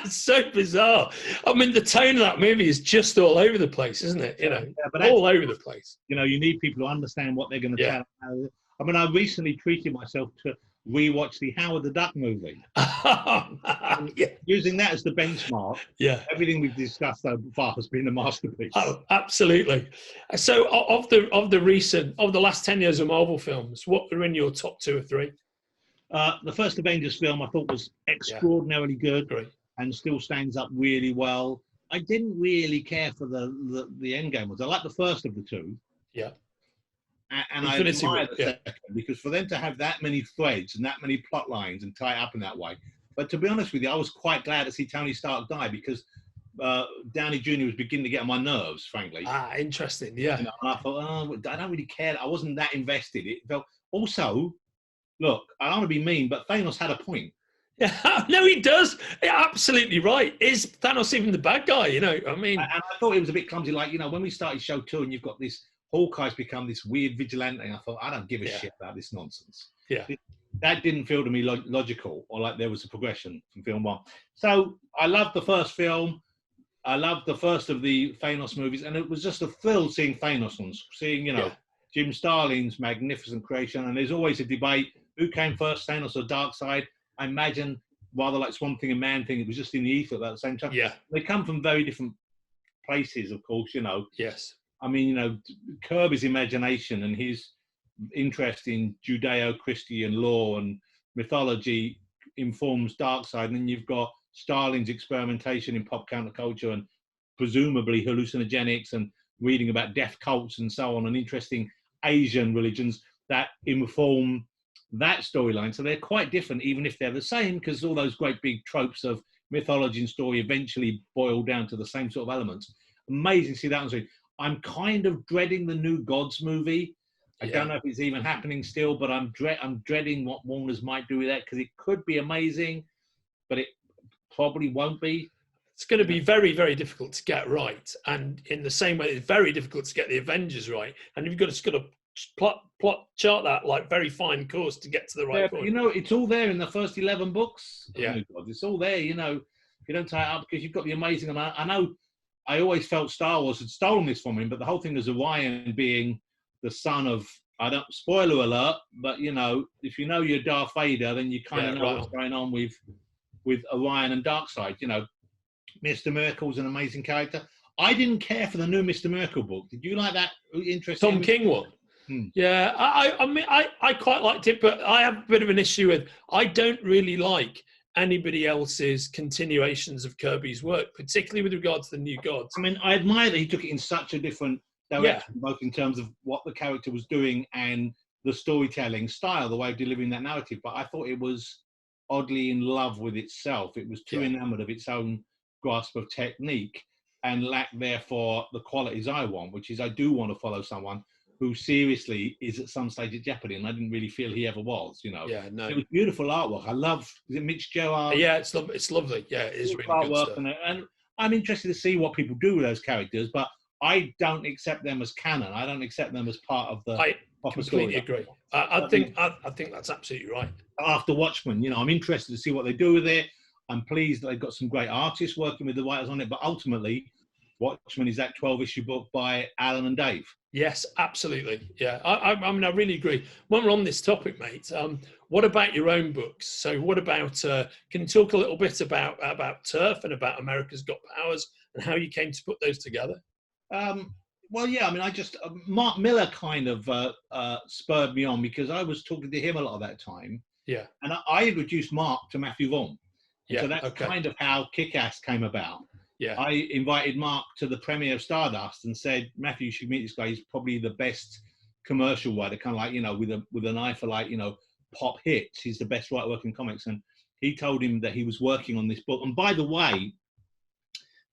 So bizarre. I mean, the tone of that movie is just all over the place, isn't it? You know, but all over the place. You know, you need people to understand what they're going to tell. I mean, I recently treated myself to rewatch the Howard the Duck movie. Using that as the benchmark. Yeah. Everything we've discussed so far has been a masterpiece. Oh, absolutely. So of the last 10 years of Marvel films, what are in your top 2 or 3? The first Avengers film I thought was extraordinarily good. Great. And still stands up really well. I didn't really care for the end game ones. I like the first of the 2. Yeah. And I admire the second, because for them to have that many threads and that many plot lines and tie it up in that way. But to be honest with you, I was quite glad to see Tony Stark die, because Downey Jr. was beginning to get on my nerves, frankly. Interesting, yeah. You know, and I thought, I don't really care. I wasn't that invested. It felt also, look, I don't want to be mean, but Thanos had a point. Yeah, no, he does. You're absolutely right. Is Thanos even the bad guy? You know, I mean, and I thought it was a bit clumsy. Like, you know, when we started show 2 and you've got this Hawkeye's become this weird vigilante, I thought, I don't give a shit about this nonsense. Yeah, that didn't feel to me logical, or like there was a progression from film 1. So I loved the first film. I loved the first of the Thanos movies, and it was just a thrill seeing Thanos on, seeing, you know, Jim Starlin's magnificent creation. And there's always a debate: who came first, Thanos or Darkseid? I imagine, rather like Swamp Thing and Man Thing, it was just in the ether at the same time. Yeah, they come from very different places, of course. You know. Yes. I mean, you know, Kirby's imagination and his interest in Judeo-Christian law and mythology informs Darkseid, and then you've got Starlin's experimentation in pop counterculture and presumably hallucinogenics and reading about death cults and so on, and interesting Asian religions that inform that storyline. So they're quite different, even if they're the same, because all those great big tropes of mythology and story eventually boil down to the same sort of elements. Amazing to see that one. I'm kind of dreading the New Gods movie. I don't know if it's even happening still, but I'm dreading what Warner's might do with that, because it could be amazing, but it probably won't be. It's going to be very, very difficult to get right. And in the same way, it's very difficult to get the Avengers right. And you've got to plot chart that like very fine course to get to the right point. You know, it's all there in the first 11 books. Yeah. It's all there, you know. You don't tie it up because you've got the amazing amount. I know I always felt Star Wars had stolen this from him, but the whole thing is Orion being the son of, I don't, spoiler alert, but you know, if you know you're Darth Vader, then you kind of know what's going on with Orion and Darkseid. You know, Mr. Merkel's an amazing character. I didn't care for the new Mr. Merkel book. Did you like that? Interesting. Tom King one. Yeah, I mean, I quite liked it, but I have a bit of an issue with, I don't really like anybody else's continuations of Kirby's work, particularly with regard to the New Gods. I mean, I admire that he took it in such a different direction, both in terms of what the character was doing and the storytelling style, the way of delivering that narrative. But I thought it was oddly in love with itself. It was too enamored of its own grasp of technique and lacked, therefore, the qualities I want, which is I do want to follow someone who seriously is at some stage at jeopardy, and I didn't really feel he ever was, you know. Yeah, no. It was beautiful artwork. I love, is it Mitch Gerard? Yeah, it's lovely. Yeah, it is really good stuff. And I'm interested to see what people do with those characters, but I don't accept them as canon. I don't accept them as part of the proper story. I completely agree. I think that's absolutely right. After Watchmen, you know, I'm interested to see what they do with it. I'm pleased that they've got some great artists working with the writers on it, but ultimately, Watchmen is that 12-issue book by Alan and Dave. Yes, absolutely. Yeah, I mean, I really agree. When we're on this topic, mate, what about your own books? So what about, can you talk a little bit about TERF and about America's Got Powers and how you came to put those together? Well, yeah, I mean, I just, Mark Miller kind of spurred me on because I was talking to him a lot of that time. Yeah. And I introduced Mark to Matthew Vaughn. Yeah. So that's kind of how Kick-Ass came about. Yeah. I invited Mark to the premiere of Stardust and said, Matthew, you should meet this guy. He's probably the best commercial writer, kind of like, you know, with an eye for, like, you know, pop hits. He's the best writer working comics. And he told him that he was working on this book. And by the way,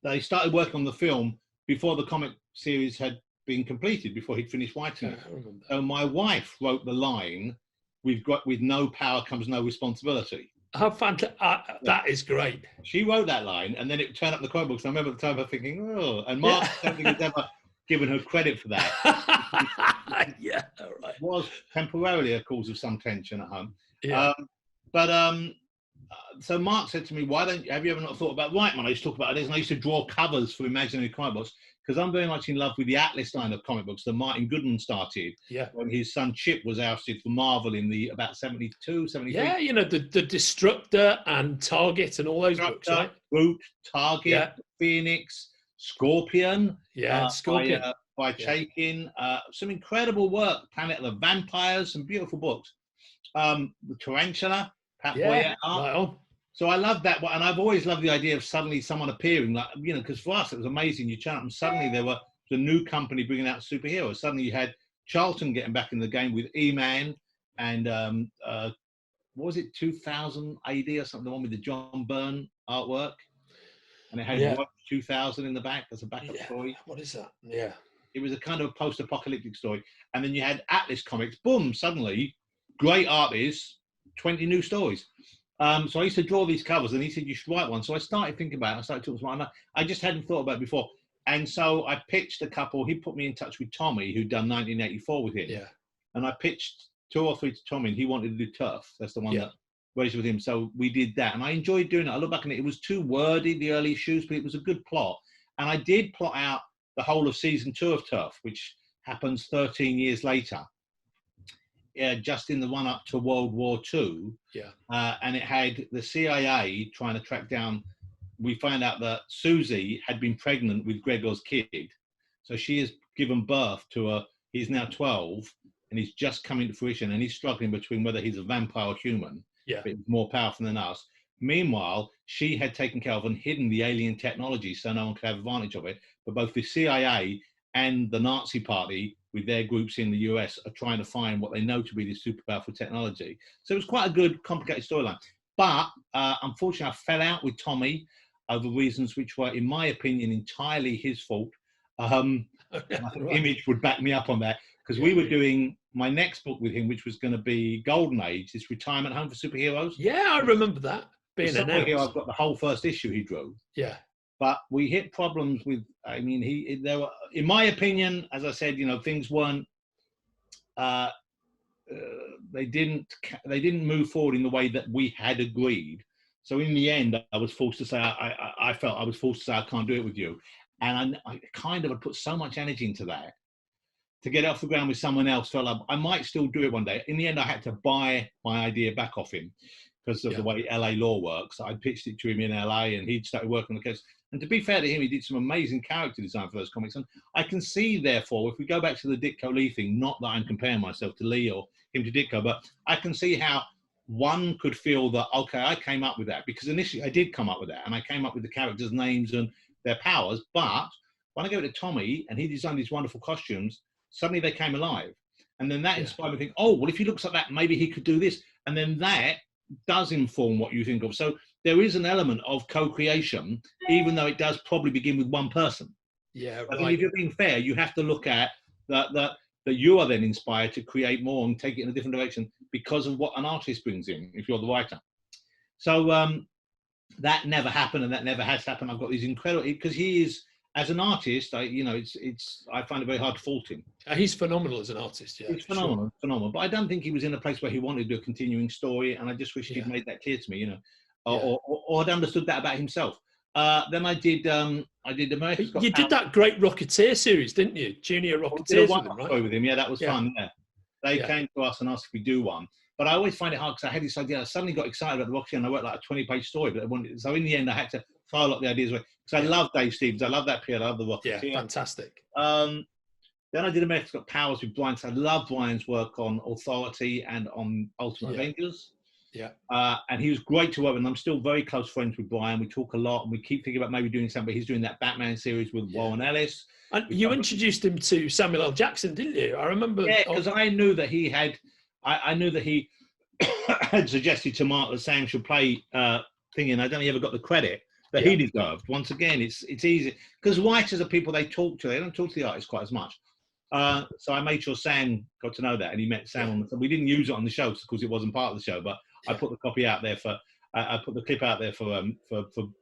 they started working on the film before the comic series had been completed, before he'd finished writing it. So my wife wrote the line, with no power comes no responsibility. How fantastic. That is great. She wrote that line, and then it turned up the comic books. I remember at the time her thinking, oh, and Mark, I don't think he's ever given her credit for that. Yeah, right. It was temporarily a cause of some tension at home. Yeah. So Mark said to me, have you ever not thought about Watchmen? I used to talk about this, and I used to draw covers for imaginary comic books, because I'm very much in love with the Atlas line of comic books that Martin Goodman started when his son Chip was ousted from Marvel in about 72, 73. Yeah, you know, the Destructor and Target and all those books, right? Brute, Target, Phoenix, Scorpion. Scorpion. By Chaikin. Some incredible work. Planet of the Vampires, some beautiful books. The Tarantula, Pat Boyer. Right on. So I love that, and I've always loved the idea of suddenly someone appearing, like, you know, because for us it was amazing. You turn up and suddenly there was a new company bringing out superheroes. Suddenly you had Charlton getting back in the game with E-Man and what was it, 2000 AD or something, the one with the John Byrne artwork, and it had 2000 in the back as a backup story. What is that? Yeah, it was a kind of post-apocalyptic story, and then you had Atlas Comics. Boom! Suddenly, great artists, 20 new stories. So I used to draw these covers, and he said, you should write one. So I started thinking about it. I started talking to him. I just hadn't thought about it before. And so I pitched a couple. He put me in touch with Tommy, who'd done 1984 with him. Yeah. And I pitched 2 or 3 to Tommy, and he wanted to do Turf. That's the one that raised with him. So we did that. And I enjoyed doing it. I look back on it. It was too wordy, the early issues, but it was a good plot. And I did plot out the whole of season 2 of Turf, which happens 13 years later. Just in the run up to World War II. And it had the CIA trying to track down. We found out that Susie had been pregnant with Gregor's kid. So she has given birth to he's now 12, and he's just coming to fruition, and he's struggling between whether he's a vampire or human. But he's more powerful than us. Meanwhile, she had taken care of and hidden the alien technology so no one could have advantage of it. But both the CIA and the Nazi Party, with their groups in the US, are trying to find what they know to be this super powerful technology. So it was quite a good, complicated storyline. But unfortunately, I fell out with Tommy over reasons which were, in my opinion, entirely his fault. I think Image would back me up on that, because we were doing my next book with him, which was going to be Golden Age, this retirement home for superheroes. Yeah, I remember that being announced. I've got the whole first issue he drew. Yeah. But we hit problems with, I mean, there were, in my opinion, as I said, you know, things weren't, they didn't move forward in the way that we had agreed. So in the end, I was forced to say, I felt I was forced to say, I can't do it with you. And I kind of had put so much energy into that. To get off the ground with someone else, felt like I might still do it one day. In the end, I had to buy my idea back off him because of the way LA law works. I pitched it to him in LA, and he'd started working on the case. And to be fair to him, he did some amazing character design for those comics. And I can see, therefore, if we go back to the Ditko Lee thing, not that I'm comparing myself to Lee or him to Ditko, but I can see how one could feel that, okay, I came up with that, because initially I did come up with that, and I came up with the characters' names and their powers. But when I gave it to Tommy and he designed these wonderful costumes, suddenly they came alive. And then that inspired me to think, oh, well, if he looks like that, maybe he could do this. And then that does inform what you think of. So there is an element of co-creation, even though it does probably begin with one person. Yeah, right. I think if you're being fair, you have to look at that you are then inspired to create more and take it in a different direction because of what an artist brings in, if you're the writer. So that never happened, and that never has happened. I've got these incredible, because he is, as an artist, I find it very hard to fault him. He's phenomenal as an artist. Yeah, he's phenomenal, phenomenal. But I don't think he was in a place where he wanted to do a continuing story, and I just wish he'd made that clear to me, you know, or had understood that about himself. Then I did America's Got Talent. Did that great Rocketeer series, didn't you? Junior Rocketeers with him, right? With him, yeah, that was fun. Yeah, they came to us and asked if we do one. But I always find it hard because I had this idea. I suddenly got excited about the Rocketeer, and I worked like a 20-page story. But so in the end, I had to file up the ideas away because I love Dave Stevens. I love that period. I love the Rocketeer. Yeah, fantastic. Then I did America's Got Powers with Brian. So I love Brian's work on Authority and on Ultimate Avengers. Yeah. And he was great to work with. And I'm still very close friends with Brian. We talk a lot, and we keep thinking about maybe doing something. But he's doing that Batman series with Warren Ellis. And you introduced him to Samuel L. Jackson, didn't you? I remember. Yeah, because I knew that he had. I knew that he. had suggested to Mark that Sam should play thinking I don't think he ever got the credit that he deserved. Once again, it's easy because writers are people they talk to. They don't talk to the artists quite as much. So I made sure Sam got to know that, and he met Sam on the. We didn't use it on the show because it wasn't part of the show, but I put the copy out there for. I put the clip out there for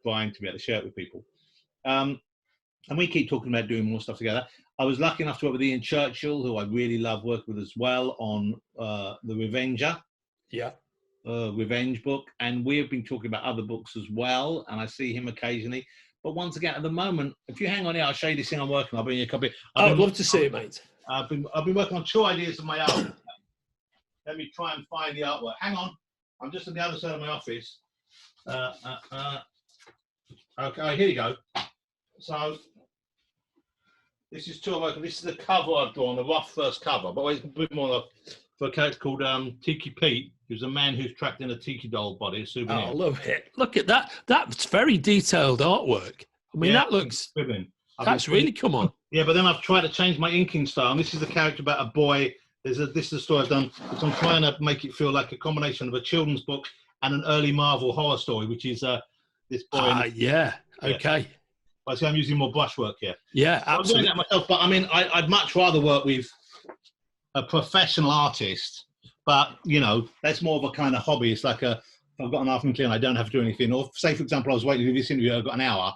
Brian to be able to share it with people. And we keep talking about doing more stuff together. I was lucky enough to work with Ian Churchill, who I really love working with as well, on The Revenger. Yeah. Revenge book. And we have been talking about other books as well. And I see him occasionally. But once again, at the moment, if you hang on here, I'll show you this thing I'm working on. I'll bring you a copy. I'd love to see it, mate. I've been working on 2 ideas of my own. Let me try and find the artwork. Hang on. I'm just on the other side of my office. Okay, here you go. So this is 2 of them. This is the cover I've drawn, the rough first cover. But it's a bit more for a character called Tiki Pete, who's a man who's trapped in a tiki doll body, a souvenir. Oh, I love it. Look at that. That's very detailed artwork. I mean, that looks... That's really come on. Yeah, but then I've tried to change my inking style. And this is a character about a boy. This is the story I've done. So I'm trying to make it feel like a combination of a children's book and an early Marvel horror story, which is this boy. Yeah. Okay. I see I'm using more brushwork here. Yeah, absolutely. I'm doing that myself, but I mean, I'd much rather work with a professional artist, but, you know, that's more of a kind of hobby. It's like if I've got an afternoon clear and I don't have to do anything. Or say, for example, I was waiting to do this interview, I've got an hour,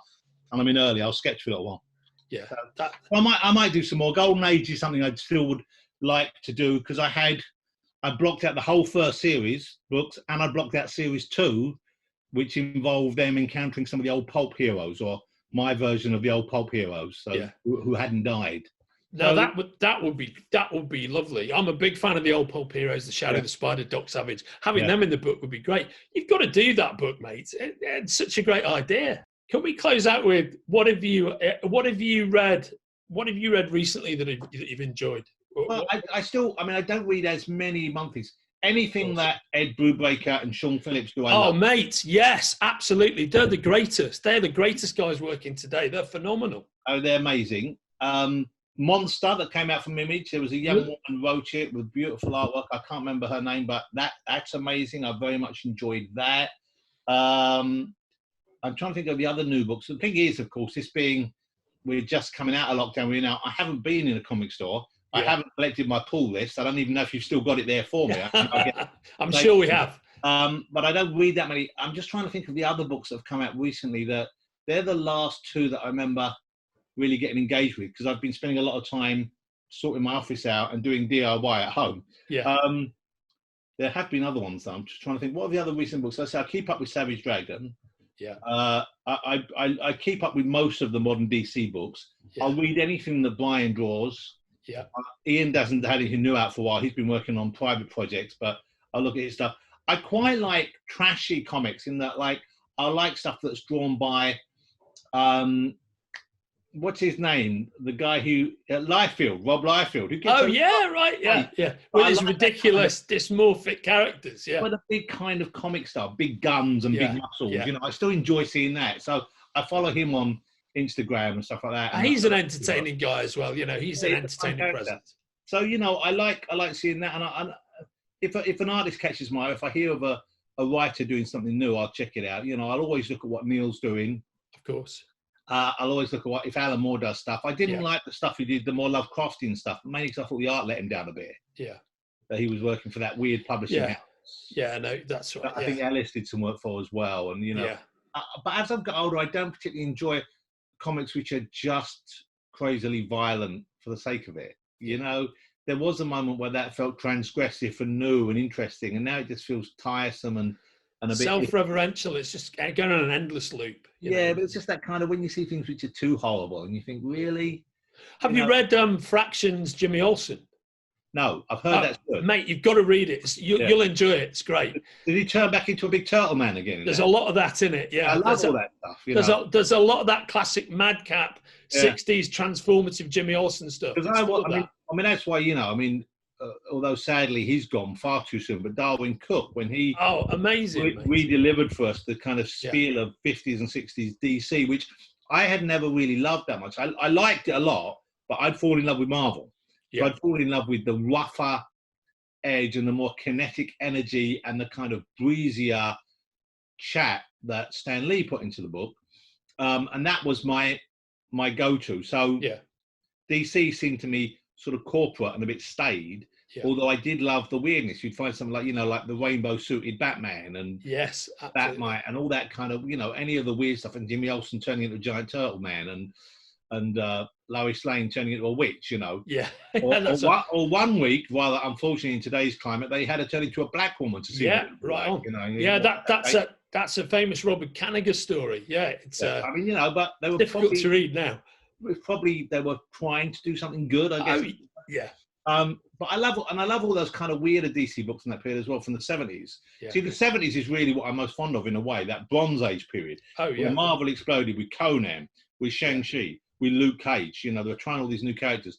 and I'm in early, I'll sketch for a little while. Yeah. So I might do some more. Golden Age is something I still would like to do because I blocked out the whole first series books, and I blocked out series 2, which involved them encountering some of the old pulp heroes, or my version of the old pulp heroes, so who hadn't died. No, that would be lovely. I'm a big fan of the old pulp heroes, the Shadow, the Spider, Doc Savage. Having them in the book would be great. You've got to do that book, mate. It's such a great idea. Can we close out with what have you read recently that you've enjoyed? Well, I don't read as many monthlies. Anything that Ed Brubaker and Sean Phillips do, I love. Mate, yes, absolutely. They're the greatest. They're the greatest guys working today. They're phenomenal. Oh, they're amazing. Monster that came out from Image. There was a young woman who wrote it with beautiful artwork. I can't remember her name, but that's amazing. I very much enjoyed that. I'm trying to think of the other new books. The thing is, of course, we're just coming out of lockdown. I haven't been in a comic store. I haven't collected my pull list. I don't even know if you've still got it there for me. I'm sure we have. But I don't read that many. I'm just trying to think of the other books that have come out recently. That they're the last 2 that I remember really getting engaged with, because I've been spending a lot of time sorting my office out and doing DIY at home. Yeah. There have been other ones. I'm just trying to think. What are the other recent books? I say I keep up with Savage Dragon. Yeah. I keep up with most of the modern DC books. Yeah. I'll read anything that Brian draws. Yeah. Ian hasn't had anything new out for a while. He's been working on private projects, but I'll look at his stuff. I quite like trashy comics in that, like, I like stuff that's drawn by, what's his name? The guy who, Rob Liefeld. With his ridiculous, dysmorphic characters, With a big kind of comic style, big guns and big muscles. I still enjoy seeing that. So I follow him on Instagram and stuff like that. And he's an entertaining guy as well. He's an entertaining presence. So I like seeing that. And if an artist catches my eye, if I hear of a writer doing something new, I'll check it out. I'll always look at what Neil's doing. Of course. I'll always look at if Alan Moore does stuff. I didn't like the stuff he did, the more Lovecraftian stuff, mainly because I thought the art let him down a bit. Yeah. That he was working for that weird publishing house. Yeah, no, that's right. I think Ellis did some work for as well. And, but as I've got older, I don't particularly enjoy comics which are just crazily violent for the sake of it. There was a moment where that felt transgressive and new and interesting, and now it just feels tiresome and a bit self-referential. It's just going on an endless loop. But it's just that kind of when you see things which are too horrible and you think, really? Have you read Fractions, Jimmy Olsen? No, I've heard that's good. Mate, you've got to read it. You'll enjoy it. It's great. Did he turn back into a big turtle man again? There's a lot of that in it, I love all that stuff. There's a lot of that classic madcap 60s transformative Jimmy Olsen stuff. That's why, although sadly he's gone far too soon, but Darwin Cook, when he amazing re-delivered for us the kind of spiel of 50s and 60s DC, which I had never really loved that much. I liked it a lot, but I'd fallen in love with Marvel. So I'd fallen in love with the rougher, edge and the more kinetic energy and the kind of breezier chat that Stan Lee put into the book. And that was my go-to. So DC seemed to me sort of corporate and a bit staid. Although I did love the weirdness. You'd find something like, you know, like the rainbow-suited Batman and Batman and all that kind of, you know, any of the weird stuff. And Jimmy Olsen turning into a giant turtle man and Lois Lane turning into a witch, you know. Or one week, rather unfortunately in today's climate, they had to turn into a black woman to see. You know, that's a famous Robert Kanigher story. It's I mean, you know, but they were difficult to read now. Probably they were trying to do something good, I guess. But I love all those kind of weirder DC books in that period as well, from the 70s. See, the 70s is really what I'm most fond of in a way, that Bronze Age period. When Marvel exploded with Conan, with Shang-Chi, with Luke Cage. You know, they were trying all these new characters.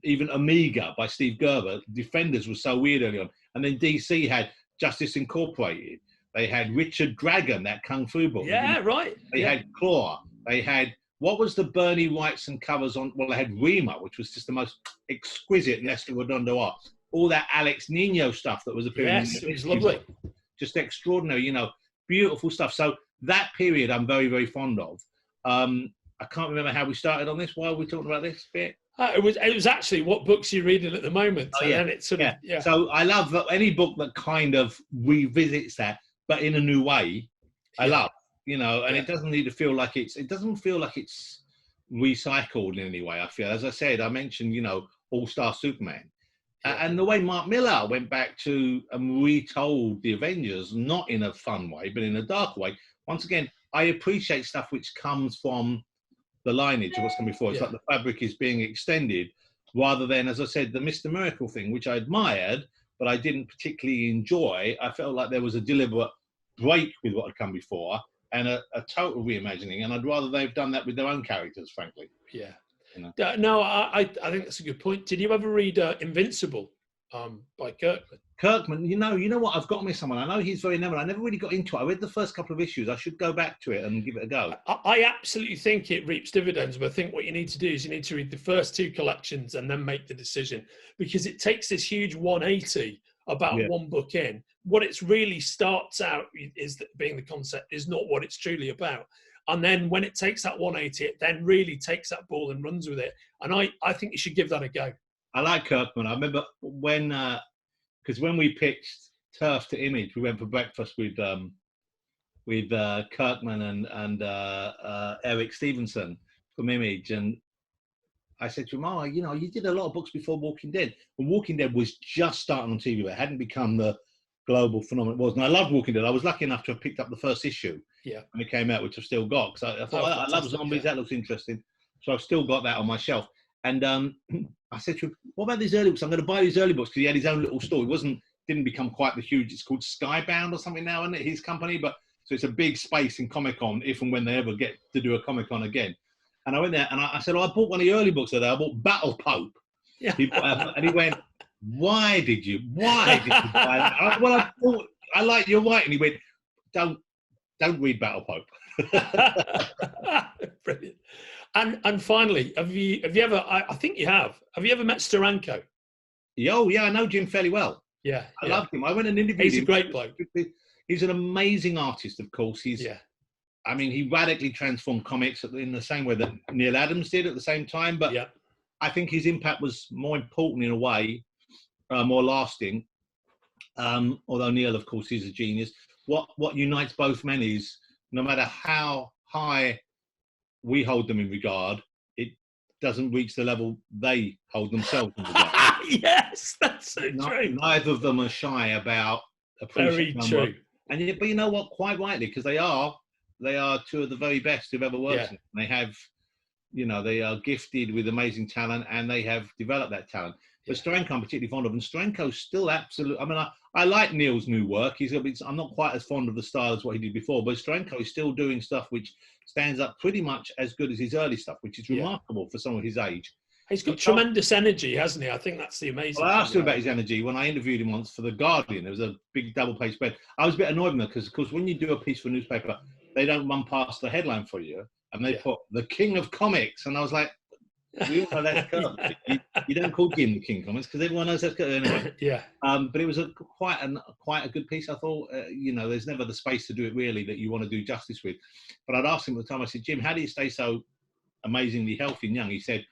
Even Omega by Steve Gerber. Defenders was so weird early on. And then DC had Justice Incorporated. They had Richard Dragon, that Kung Fu book. They had Claw. They had... What was the Bernie Wrightson covers on? Well, they had Rima, which was just the most exquisite Nestor Redondo art. All that Alex Nino stuff that was appearing. Yes, it was lovely. Just extraordinary, you know, beautiful stuff. So that period I'm very, very fond of. I can't remember how we started on this. Why are we talking about this bit? It was actually what books you're reading at the moment. And it's sort of, So I love any book that kind of revisits that, but in a new way. I love. You know, and it doesn't need to feel like it doesn't feel like it's recycled in any way, I feel. As I said, I mentioned, you know, All-Star Superman. And the way Mark Millar went back to and retold the Avengers, not in a fun way, but in a dark way. Once again, I appreciate stuff which comes from the lineage of what's come before. It's like the fabric is being extended rather than, as I said, the Mr. Miracle thing, which I admired, but I didn't particularly enjoy. I felt like there was a deliberate break with what had come before. And a total reimagining, and I'd rather they've done that with their own characters, frankly. You know? No, I think that's a good point. Did you ever read Invincible by Kirkman? Kirkman, you know what? I've got me someone. I know he's very enamored. I never really got into it. I read the first couple of issues. I should go back to it and give it a go. I absolutely think it reaps dividends, but I think what you need to do is you need to read the first two collections and then make the decision, because it takes this huge 180 about one book in. What it's really starts out is that being the concept is not what it's truly about. And then when it takes that 180, it then really takes that ball and runs with it. And I think you should give that a go. I like Kirkman. I remember when, because when we pitched Turf to Image, we went for breakfast with Kirkman and Eric Stevenson from Image. And I said to him, oh, you know, you did a lot of books before Walking Dead. And Walking Dead was just starting on TV. It hadn't become the global phenomenon it was. And I loved Walking Dead. I was lucky enough to have picked up the first issue when it came out, which I've still got. Because I thought, I love zombies. That looks interesting. So I've still got that on my shelf. And I said to him, what about these early books? I'm going to buy these early books, because he had his own little store. It didn't become quite the huge, it's called Skybound or something now, isn't it, his company? But so it's a big space in Comic-Con, if and when they ever get to do a Comic-Con again. And I went there and I said, I bought one of the early books today. I bought Battle Pope. And he went, why did you buy that? Well, I like, you're right. And he went, don't read Battle Pope. Brilliant. And finally, have you ever, I think you have you ever met Steranko? Oh, yeah, I know Jim fairly well. I loved him. I went and interviewed him. He's a great bloke. He's an amazing artist, of course. I mean, he radically transformed comics in the same way that Neil Adams did at the same time. But I think his impact was more important in a way, more lasting. Although Neil, of course, is a genius. What unites both men is, no matter how high we hold them in regard, it doesn't reach the level they hold themselves in regard. Yes, that's so true. Neither of them are shy about appreciating very true. And but you know what? Quite rightly, because they are two of the very best who've ever worked. They have, they are gifted with amazing talent, and they have developed that talent. But Steranko I'm particularly fond of, and Steranko's still absolutely. I mean, I like Neil's new work. I'm not quite as fond of the style as what he did before, but Steranko is still doing stuff which stands up pretty much as good as his early stuff, which is remarkable for someone his age. He's got tremendous energy, hasn't he? I think that's the amazing thing. I asked him about his energy when I interviewed him once for The Guardian. There was a big double-page spread. I was a bit annoyed with him because, of course, when you do a piece for a newspaper, they don't run past the headline for you, and they put the King of Comics, and I was like, we all know that's Kirk. You don't call Jim the King Comics because everyone knows that's good anyway. Yeah. But it was quite a good piece. I thought, there's never the space to do it really that you want to do justice with. But I'd asked him at the time. I said, Jim, how do you stay so amazingly healthy and young? He said,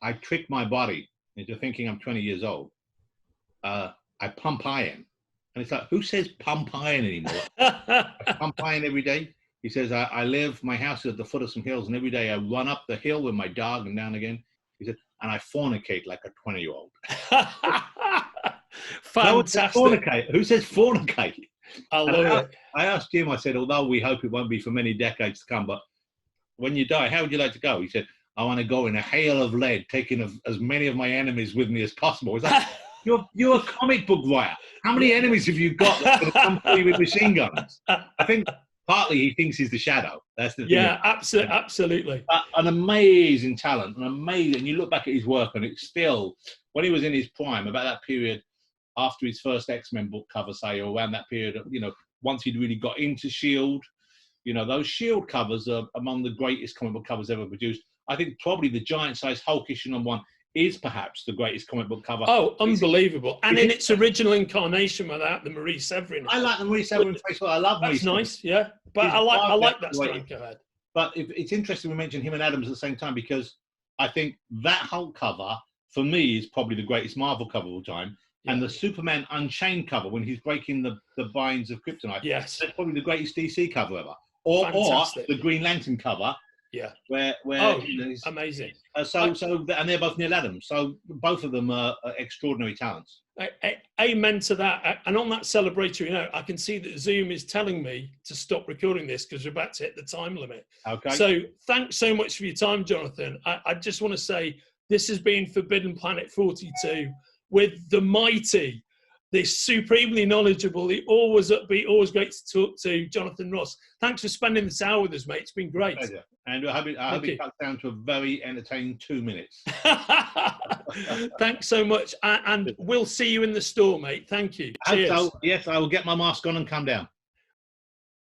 I trick my body into thinking I'm 20 years old. I pump iron. And it's like, who says pump iron anymore? I pump iron every day. He says, my house is at the foot of some hills, and every day I run up the hill with my dog and down again. He said, and I fornicate like a 20-year-old. Fantastic. Who says fornicate? I love it. I asked Jim, I said, although we hope it won't be for many decades to come, but when you die, how would you like to go? He said, I want to go in a hail of lead, taking as many of my enemies with me as possible. It's like, you're a comic book writer. How many enemies have you got that can come through with machine guns? I think partly he thinks he's the Shadow. That's the thing. Yeah, absolutely. An amazing talent, and you look back at his work, and it's still, when he was in his prime, about that period after his first X-Men book cover, say, or around that period, once he'd really got into S.H.I.E.L.D., those S.H.I.E.L.D. covers are among the greatest comic book covers ever produced. I think probably the giant-sized Hulk issue #1 is perhaps the greatest comic book cover. Oh, unbelievable. And in its original incarnation without the Marie Severin. I like the Marie Severin face. I love Marie Severin. That's nice, yeah. But I like that strike ahead. But it's interesting we mentioned him and Adams at the same time, because I think that Hulk cover, for me, is probably the greatest Marvel cover of all time. Yeah. And the Superman Unchained cover, when he's breaking the binds of kryptonite, yes, that's probably the greatest DC cover ever. Or the Green Lantern cover. Yeah. Where amazing. And they're both Neil Adams. So both of them are extraordinary talents. Amen to that. And on that celebratory note, I can see that Zoom is telling me to stop recording this because we're about to hit the time limit. Okay. So thanks so much for your time, Jonathan. I just want to say this has been Forbidden Planet 42 with the mighty, the supremely knowledgeable, the always upbeat, always great to talk to, Jonathan Ross. Thanks for spending this hour with us, mate. It's been great. Pleasure. And I hope it cuts down to a very entertaining 2 minutes. Thanks so much. And we'll see you in the store, mate. Thank you. Cheers. So, yes, I will get my mask on and come down.